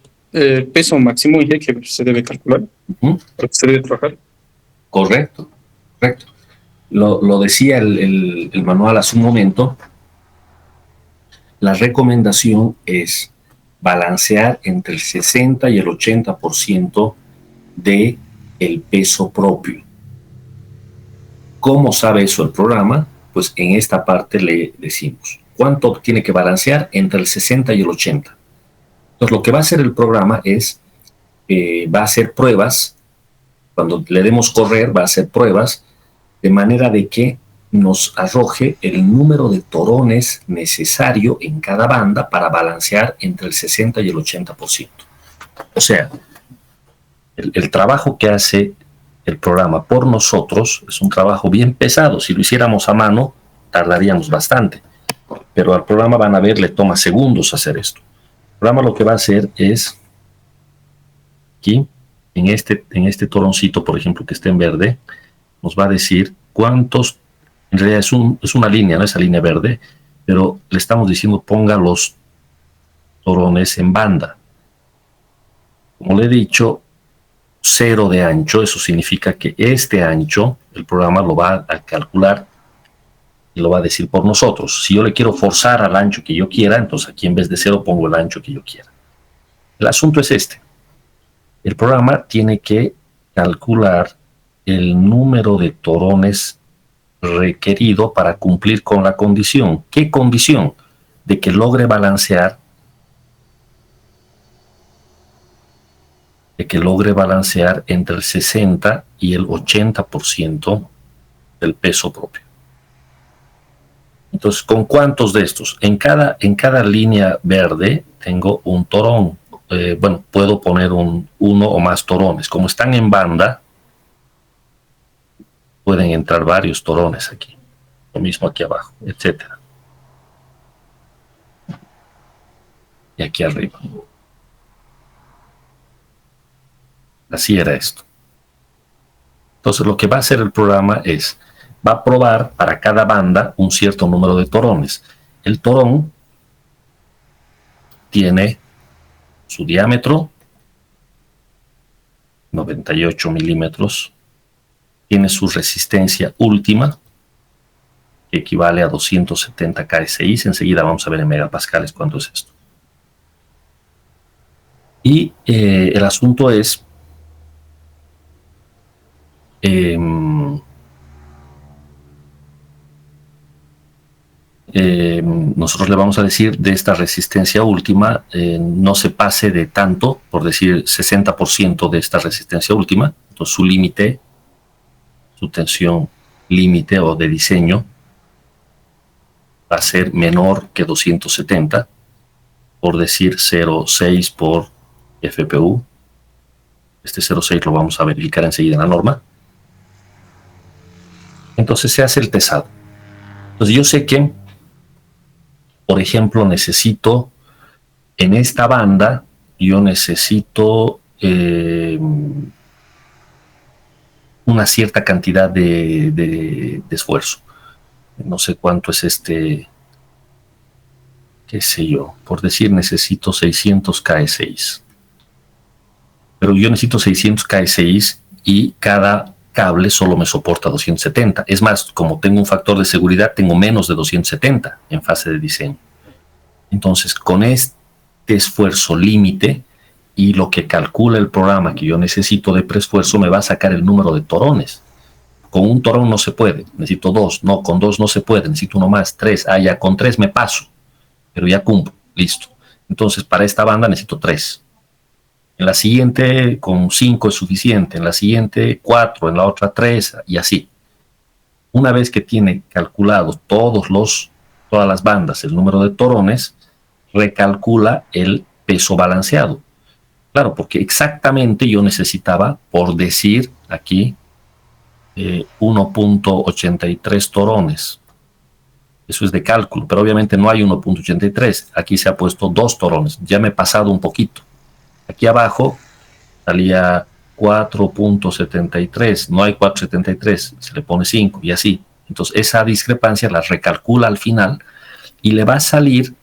peso máximo que se debe calcular, porque se debe trabajar. Correcto, correcto. Lo decía el manual hace un momento. La recomendación es balancear entre el 60 y el 80% de el peso propio. ¿Cómo sabe eso el programa? Pues en esta parte le decimos cuánto tiene que balancear entre el 60 y el 80. Entonces lo que va a hacer el programa es, va a hacer pruebas. Cuando le demos correr, va a hacer pruebas de manera de que nos arroje el número de torones necesario en cada banda para balancear entre el 60 y el 80%. O sea, el trabajo que hace el programa por nosotros es un trabajo bien pesado. Si lo hiciéramos a mano, tardaríamos bastante. Pero al programa van a ver, le toma segundos hacer esto. El programa lo que va a hacer es, aquí, en este toroncito, por ejemplo, que está en verde, nos va a decir cuántos, en realidad es una línea, no esa línea verde, pero le estamos diciendo ponga los torones en banda. Como le he dicho, 0 de ancho, eso significa que este ancho, el programa lo va a calcular y lo va a decir por nosotros. Si yo le quiero forzar al ancho que yo quiera, entonces aquí en vez de 0 pongo el ancho que yo quiera. El asunto es este. El programa tiene que calcular el número de torones requerido para cumplir con la condición. ¿Qué condición? De que logre balancear entre el 60 y el 80% del peso propio. Entonces, ¿con cuántos de estos? En cada línea verde tengo un torón. Puedo poner uno o más torones. Como están en banda, pueden entrar varios torones aquí. Lo mismo aquí abajo, etc. Y aquí arriba. Así era esto. Entonces, lo que va a hacer el programa es, va a probar para cada banda un cierto número de torones. El torón tiene su diámetro, 98 milímetros, tiene su resistencia última, que equivale a 270 KSI. Enseguida vamos a ver en megapascales cuánto es esto. Y el asunto es, nosotros le vamos a decir de esta resistencia última, no se pase de tanto, por decir 60% de esta resistencia última. Entonces su límite, su tensión límite o de diseño va a ser menor que 270, por decir 0,6 por FPU. Este 0,6 lo vamos a verificar enseguida en la norma. Entonces se hace el tesado. Entonces yo sé que, por ejemplo, necesito en esta banda, yo necesito una cierta cantidad de esfuerzo. No sé cuánto es qué sé yo, por decir necesito 600 KS6. Pero yo necesito 600 KS6 y cada cable solo me soporta 270. Es más, como tengo un factor de seguridad, tengo menos de 270 en fase de diseño. Entonces, con este esfuerzo límite y lo que calcula el programa que yo necesito de preesfuerzo, me va a sacar el número de torones. Con un torón no se puede, necesito 2. No, con 2 no se puede, necesito 1 más, 3. Ah, ya con 3 me paso, pero ya cumplo, listo. Entonces, para esta banda necesito 3. En la siguiente, con 5 es suficiente. En la siguiente, 4. En la otra, 3. Y así. Una vez que tiene calculado todas las bandas, el número de torones, recalcula el peso balanceado. Claro, porque exactamente yo necesitaba, por decir aquí, 1.83 torones. Eso es de cálculo, pero obviamente no hay 1.83. Aquí se ha puesto 2 torones. Ya me he pasado un poquito. Aquí abajo salía 4.73. No hay 4.73. Se le pone 5 y así. Entonces esa discrepancia la recalcula al final y le va a salir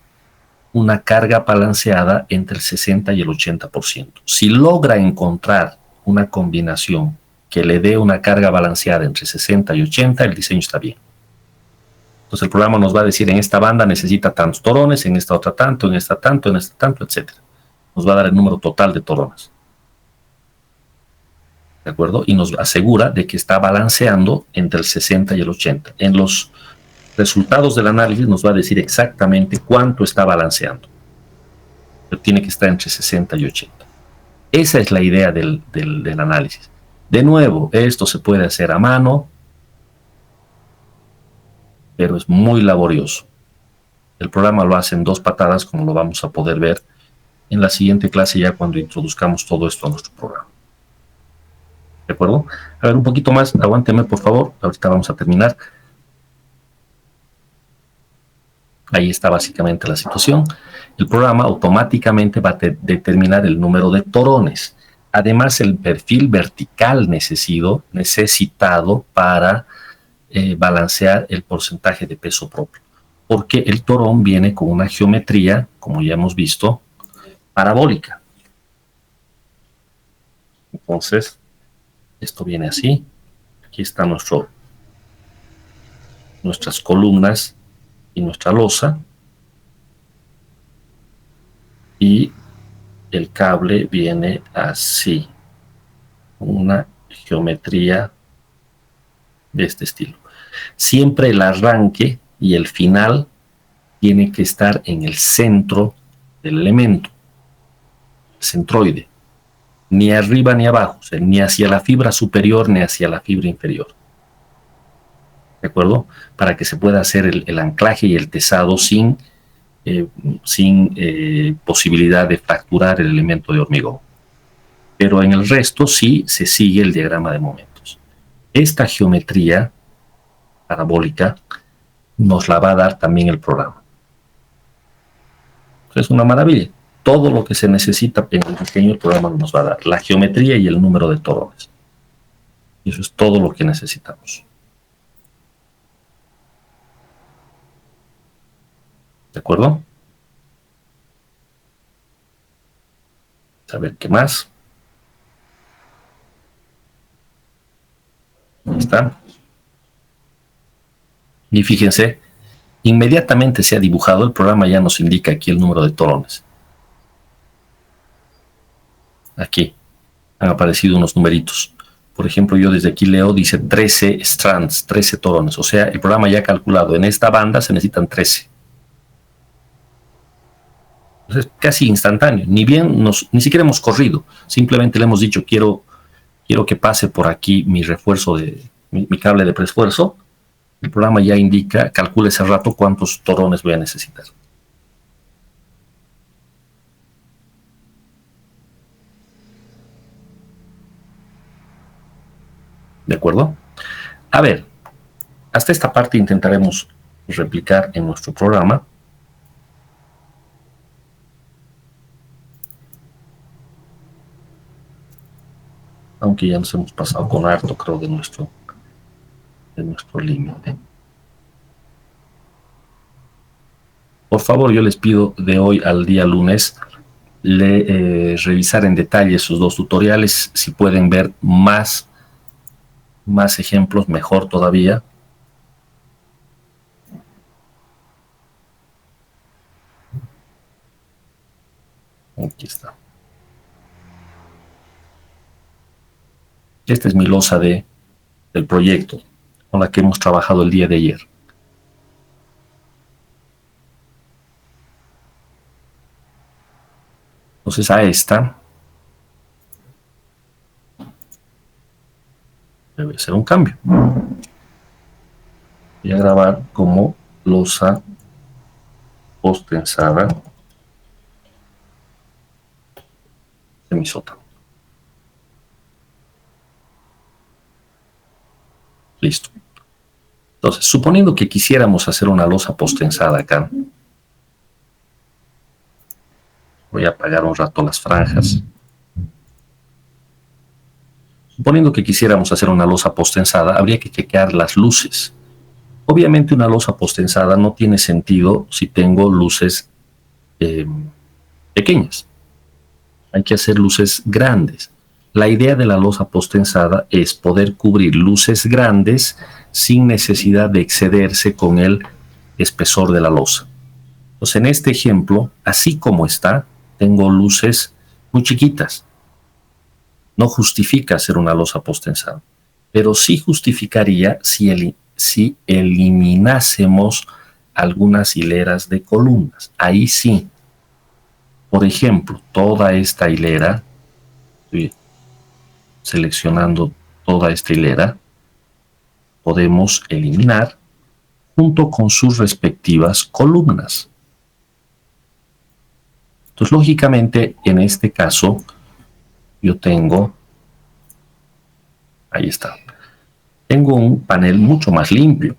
una carga balanceada entre el 60 y el 80%. Si logra encontrar una combinación que le dé una carga balanceada entre 60 y 80, el diseño está bien. Entonces el programa nos va a decir, en esta banda necesita tantos torones, en esta otra tanto, en esta tanto, etc. Nos va a dar el número total de torones. ¿De acuerdo? Y nos asegura de que está balanceando entre el 60 y el 80. En los resultados del análisis nos va a decir exactamente cuánto está balanceando. Pero tiene que estar entre 60 y 80. Esa es la idea del análisis. De nuevo, esto se puede hacer a mano. pero es muy laborioso. El programa lo hace en 2 patadas, como lo vamos a poder ver en la siguiente clase ya cuando introduzcamos todo esto a nuestro programa. ¿De acuerdo? A ver, un poquito más, aguánteme por favor, ahorita vamos a terminar. Ahí está básicamente la situación. El programa automáticamente va a determinar el número de torones. Además, el perfil vertical necesitado para balancear el porcentaje de peso propio. Porque el torón viene con una geometría, como ya hemos visto, parabólica. Entonces, esto viene así. Aquí está nuestras columnas y nuestra losa. Y el cable viene así. Una geometría de este estilo. Siempre el arranque y el final tiene que estar en el centro del elemento, centroide, ni arriba ni abajo, o sea, ni hacia la fibra superior ni hacia la fibra inferior. ¿De acuerdo? Para que se pueda hacer el anclaje y el tesado sin posibilidad de fracturar el elemento de hormigón. Pero en el resto sí se sigue el diagrama de momentos. Esta geometría parabólica nos la va a dar también el programa. Es una maravilla. Todo lo que se necesita en el diseño del programa nos va a dar la geometría y el número de torones. Y eso es todo lo que necesitamos. ¿De acuerdo? A ver qué más. Ahí está. Y fíjense, inmediatamente se ha dibujado, el programa ya nos indica aquí el número de torones. Aquí han aparecido unos numeritos. Por ejemplo, yo desde aquí leo, dice 13 strands, 13 torones. O sea, el programa ya ha calculado, en esta banda se necesitan 13. Entonces, casi instantáneo. Ni siquiera hemos corrido. Simplemente le hemos dicho, quiero que pase por aquí mi refuerzo mi cable de preesfuerzo. El programa ya indica, calcula ese rato cuántos torones voy a necesitar. ¿De acuerdo? A ver, hasta esta parte intentaremos replicar en nuestro programa. Aunque ya nos hemos pasado con harto, creo, de nuestro límite. Por favor, yo les pido de hoy al día lunes revisar en detalle esos 2 tutoriales. Si pueden ver más ejemplos, mejor todavía. Aquí está. Esta es mi losa del proyecto con la que hemos trabajado el día de ayer. Entonces a esta debe ser un cambio. Voy a grabar como losa post-tensada de mi sótano. Listo. Entonces, suponiendo que quisiéramos hacer una losa post-tensada acá, voy a apagar un rato las franjas. Suponiendo que quisiéramos hacer una losa post-tensada, habría que chequear las luces. Obviamente una losa post-tensada no tiene sentido si tengo luces pequeñas. Hay que hacer luces grandes. La idea de la losa post-tensada es poder cubrir luces grandes sin necesidad de excederse con el espesor de la losa. Entonces, en este ejemplo, así como está, tengo luces muy chiquitas. No justifica hacer una losa post-tensada, pero sí justificaría si eliminásemos algunas hileras de columnas. Ahí sí. Por ejemplo, toda esta hilera, estoy seleccionando toda esta hilera, podemos eliminar junto con sus respectivas columnas. Entonces, lógicamente, en este caso, yo tengo, ahí está, tengo un panel mucho más limpio.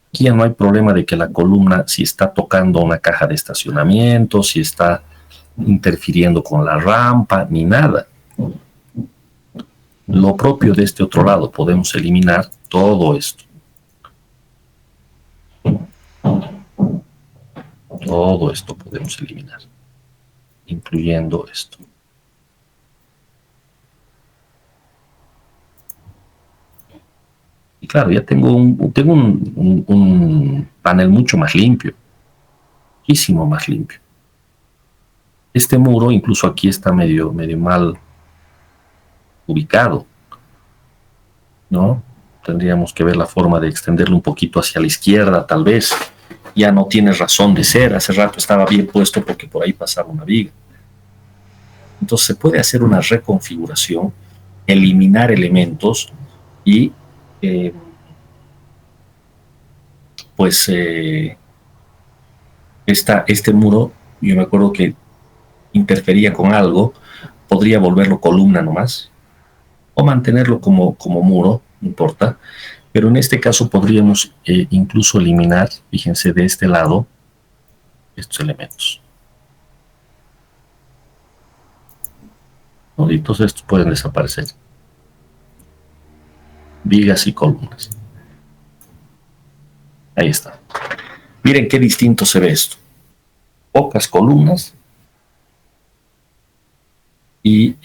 Aquí ya no hay problema de que la columna, si está tocando una caja de estacionamiento, si está interfiriendo con la rampa, ni nada. Lo propio de este otro lado, podemos eliminar todo esto. Todo esto podemos eliminar, incluyendo esto. Y claro, ya tengo un panel mucho más limpio, muchísimo más limpio. Este muro, incluso aquí está medio mal ubicado, ¿no? Tendríamos que ver la forma de extenderlo un poquito hacia la izquierda, tal vez. Ya no tiene razón de ser. Hace rato estaba bien puesto porque por ahí pasaba una viga. Entonces se puede hacer una reconfiguración, eliminar elementos y este muro, yo me acuerdo que interfería con algo, podría volverlo columna nomás, o mantenerlo como muro, no importa, pero en este caso podríamos incluso eliminar, fíjense, de este lado, estos elementos. Toditos estos pueden desaparecer. Vigas y columnas. Ahí está. Miren qué distinto se ve esto. Pocas columnas y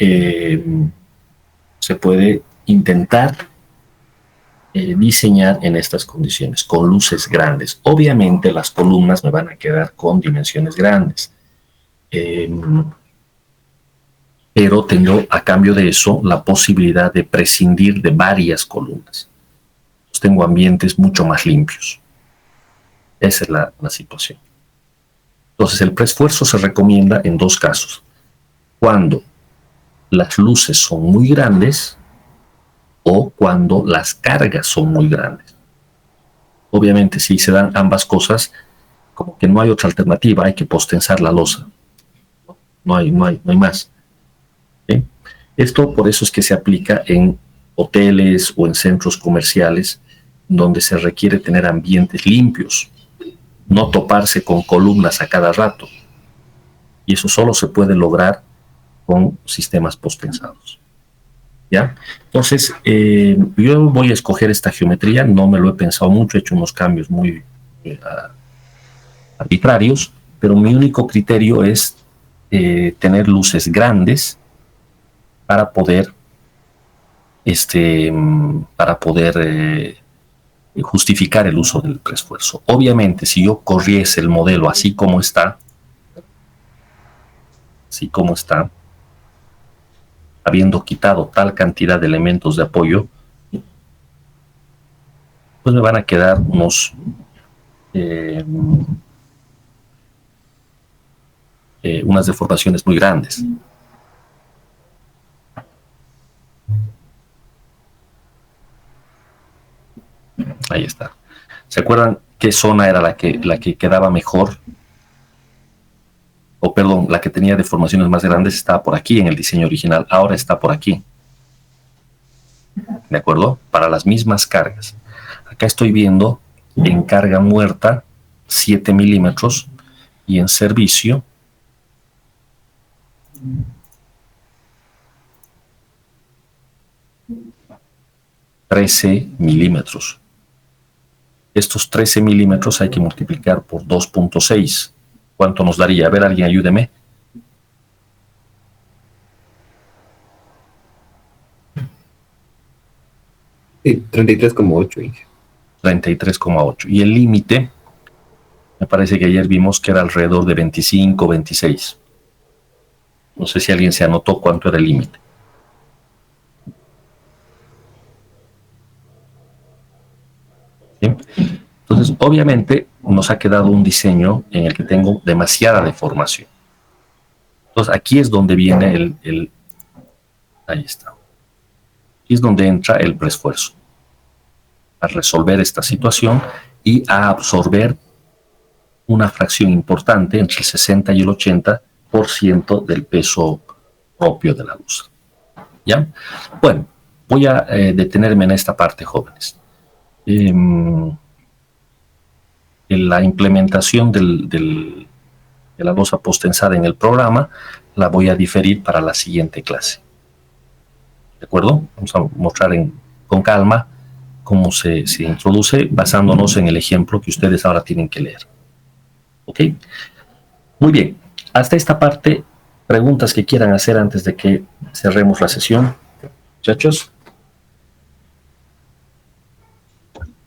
se puede intentar diseñar en estas condiciones, con luces grandes. Obviamente las columnas me van a quedar con dimensiones grandes, pero tengo a cambio de eso la posibilidad de prescindir de varias columnas. Entonces, tengo ambientes mucho más limpios. Esa es la situación. Entonces el preesfuerzo se recomienda en dos casos. Cuando las luces son muy grandes o cuando las cargas son muy grandes. Obviamente, si se dan ambas cosas, como que no hay otra alternativa, hay que postensar la losa. No hay más. ¿Sí? Esto por eso es que se aplica en hoteles o en centros comerciales donde se requiere tener ambientes limpios, no toparse con columnas a cada rato. Y eso solo se puede lograr con sistemas postpensados. ¿Ya? Entonces, yo voy a escoger esta geometría, no me lo he pensado mucho, he hecho unos cambios muy arbitrarios, pero mi único criterio es tener luces grandes para poder justificar el uso del preesfuerzo. Obviamente, si yo corriese el modelo así como está, habiendo quitado tal cantidad de elementos de apoyo, pues me van a quedar unas deformaciones muy grandes. Ahí está. ¿Se acuerdan qué zona era la que quedaba mejor? O perdón, la que tenía deformaciones más grandes estaba por aquí en el diseño original, ahora está por aquí. ¿De acuerdo? Para las mismas cargas. Acá estoy viendo en carga muerta 7 milímetros y en servicio 13 milímetros. Estos 13 milímetros hay que multiplicar por 2.6. ¿Cuánto nos daría? A ver, alguien ayúdeme. Sí, 33,8. 33,8. Y el límite, me parece que ayer vimos que era alrededor de 25, 26. No sé si alguien se anotó cuánto era el límite. ¿Sí? Entonces, obviamente, nos ha quedado un diseño en el que tengo demasiada deformación. Entonces, aquí es donde viene ahí está. Aquí es donde entra el preesfuerzo. A resolver esta situación y a absorber una fracción importante, entre el 60 y el 80% del peso propio de la losa. ¿Ya? Bueno, voy a detenerme en esta parte, jóvenes. En la implementación de la losa postensada en el programa la voy a diferir para la siguiente clase. ¿De acuerdo? Vamos a mostrar con calma cómo se introduce basándonos en el ejemplo que ustedes ahora tienen que leer. ¿Ok? Muy bien. Hasta esta parte, preguntas que quieran hacer antes de que cerremos la sesión. Muchachos.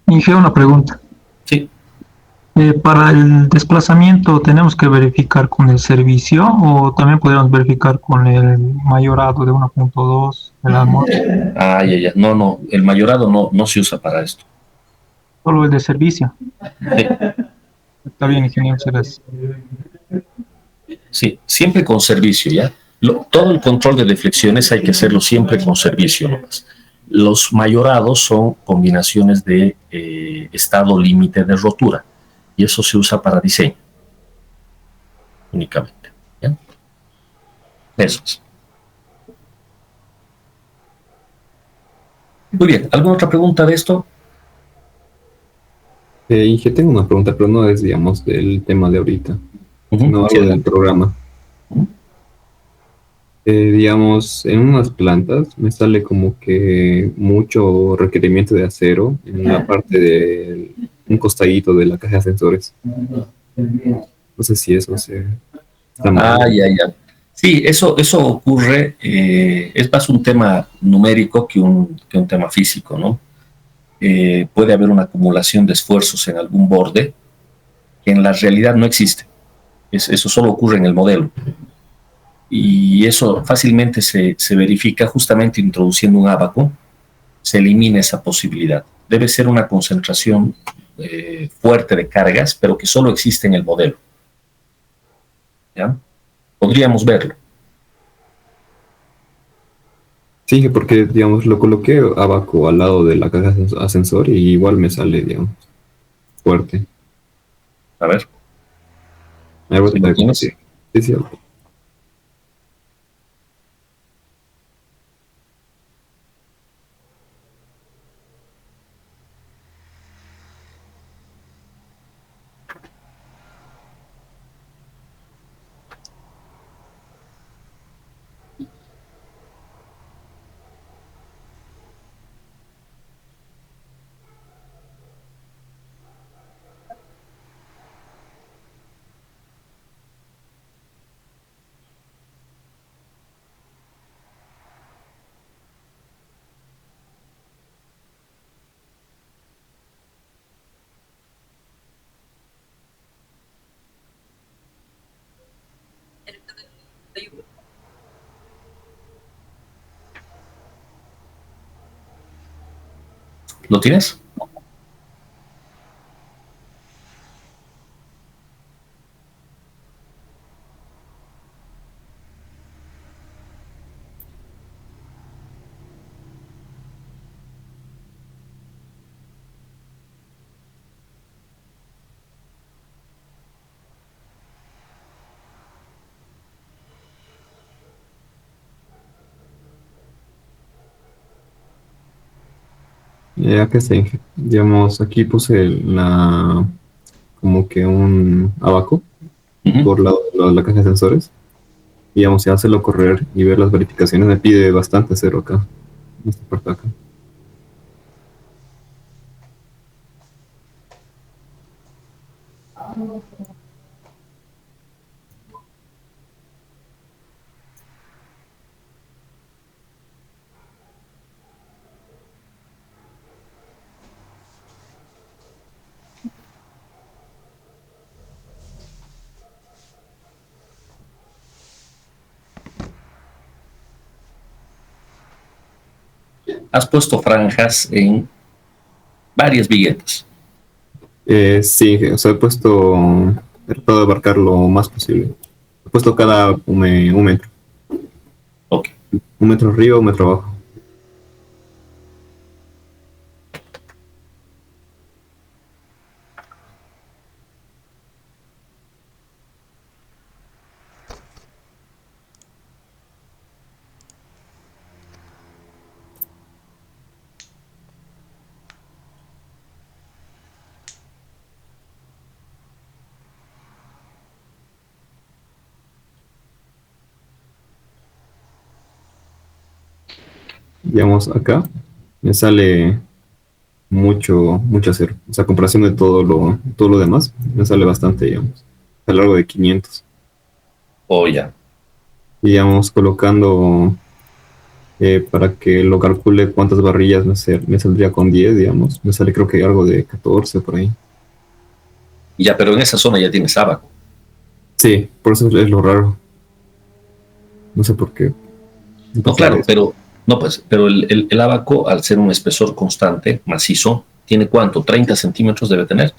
Inge, una pregunta. Sí. Para el desplazamiento, ¿tenemos que verificar con el servicio o también podríamos verificar con el mayorado de 1.2, el almuerzo? Ya. No. El mayorado no se usa para esto. Solo el de servicio. Sí. Está bien, ingeniero, muchas gracias. Sí, siempre con servicio, ¿ya? Todo el control de deflexiones hay que hacerlo siempre con servicio nomás. Los mayorados son combinaciones de estado límite de rotura y eso se usa para diseño únicamente, ¿ya? Eso es. Muy bien, ¿alguna otra pregunta de esto? Inge, tengo una pregunta, pero no es, digamos, del tema de ahorita, sino Sí, algo del programa. Digamos, en unas plantas me sale como que mucho requerimiento de acero en la parte de un costadito de la caja de sensores. No sé si eso está mal. Ya. Sí, eso ocurre, es más un tema numérico que un tema físico, ¿no? Puede haber una acumulación de esfuerzos en algún borde que en la realidad no existe. Eso solo ocurre en el modelo. Y eso fácilmente se verifica justamente introduciendo un ábaco, se elimina esa posibilidad. Debe ser una concentración fuerte de cargas, pero que solo existe en el modelo. ¿Ya? Podríamos verlo. Sí, porque, digamos, lo coloqué abajo al lado de la caja de ascensor y igual me sale, digamos, fuerte. A ver. A ver, voy a ¿Sí tratar lo de tienes? compartir. Sí. ¿Lo tienes? Acá está, Inge. Digamos, aquí puse como que un abaco por la caja de sensores. Y vamos a hacerlo correr y ver las verificaciones. Me pide bastante cero acá, en esta parte de acá. Has puesto franjas en varias viguetas. Sí, o sea, he tratado de abarcar lo más posible. He puesto cada un metro. Ok. Un metro arriba, un metro abajo. digamos, acá me sale mucho acero. O sea, a comparación de todo lo demás, me sale bastante, digamos, a lo largo de 500. O ya. Y digamos, colocando para que lo calcule cuántas barrillas me saldría con 10, digamos, me sale creo que algo de 14 por ahí. Ya, pero en esa zona ya tienes abaco. Sí, por eso es lo raro. No sé por qué. No, claro, pero no, pues, pero el abaco, al ser un espesor constante, macizo, ¿tiene cuánto? ¿30 centímetros debe tener?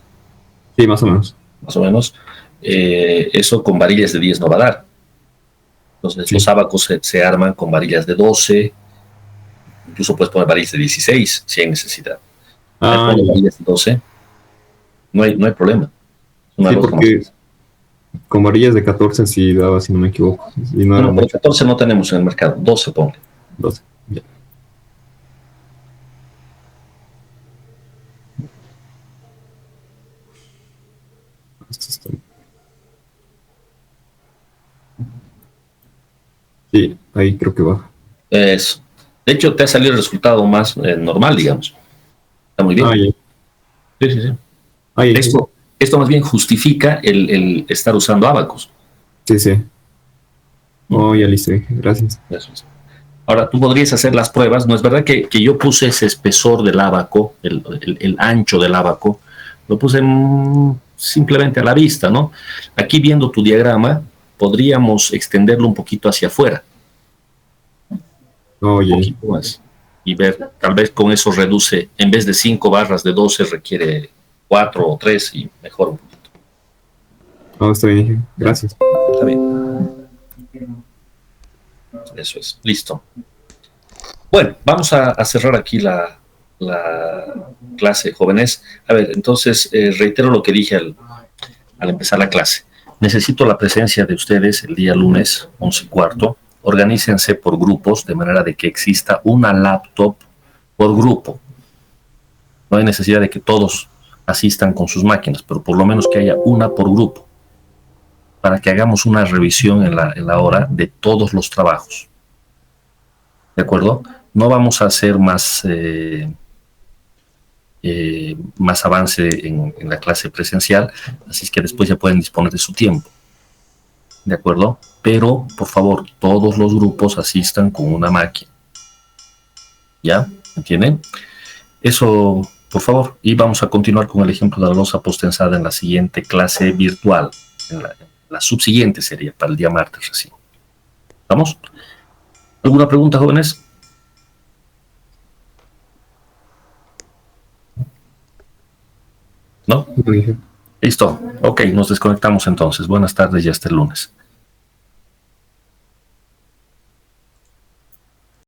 Sí, más o menos. Más o menos. Eso con varillas de 10 no va a dar. Entonces, Sí. los abacos se arman con varillas de 12, incluso puedes poner varillas de 16 si hay necesidad. Ah, Pones ya. varillas de 12, no hay problema. Es una Sí, losa porque maciza. con varillas de 14 sí daba, si no me equivoco. Y no No, era no, pero mucho. 14 no tenemos en el mercado, 12 ponle. 12. Ya. Esto está- Sí, ahí creo que baja. Es, de hecho, te ha salido el resultado más normal, digamos. Está muy Ah, bien. ya. Sí, sí, sí. Ahí. Esto más bien justifica el estar usando abacos. Sí, sí. ¿No? Oh, ya listo. Gracias. Eso es. Ahora, tú podrías hacer las pruebas. No es verdad que yo puse ese espesor del abaco, el ancho del abaco, lo puse simplemente a la vista, ¿no? Aquí viendo tu diagrama, podríamos extenderlo un poquito hacia afuera, Oh, un ya. poquito más, y ver, tal vez con eso reduce, en vez de 5 barras de 12, requiere 4 o 3 y mejor un poquito. Oh, está bien. ¿Ya? Gracias. Está bien. Eso es. Listo. Bueno, vamos a cerrar aquí la clase, jóvenes. A ver, entonces reitero lo que dije al empezar la clase. Necesito la presencia de ustedes el día lunes, 11:15. Organícense por grupos de manera de que exista una laptop por grupo. No hay necesidad de que todos asistan con sus máquinas, pero por lo menos que haya una por grupo, para que hagamos una revisión en la hora de todos los trabajos. ¿De acuerdo? No vamos a hacer más avance en la clase presencial, así es que después ya pueden disponer de su tiempo. ¿De acuerdo? Pero, por favor, todos los grupos asistan con una máquina. ¿Ya? ¿Entienden? Eso, por favor. Y vamos a continuar con el ejemplo de la losa postensada en la siguiente clase virtual. En la subsiguiente sería para el día martes recién. ¿Vamos? ¿Alguna pregunta, jóvenes? ¿No? Muy bien. Listo. Ok, nos desconectamos entonces. Buenas tardes y hasta el lunes.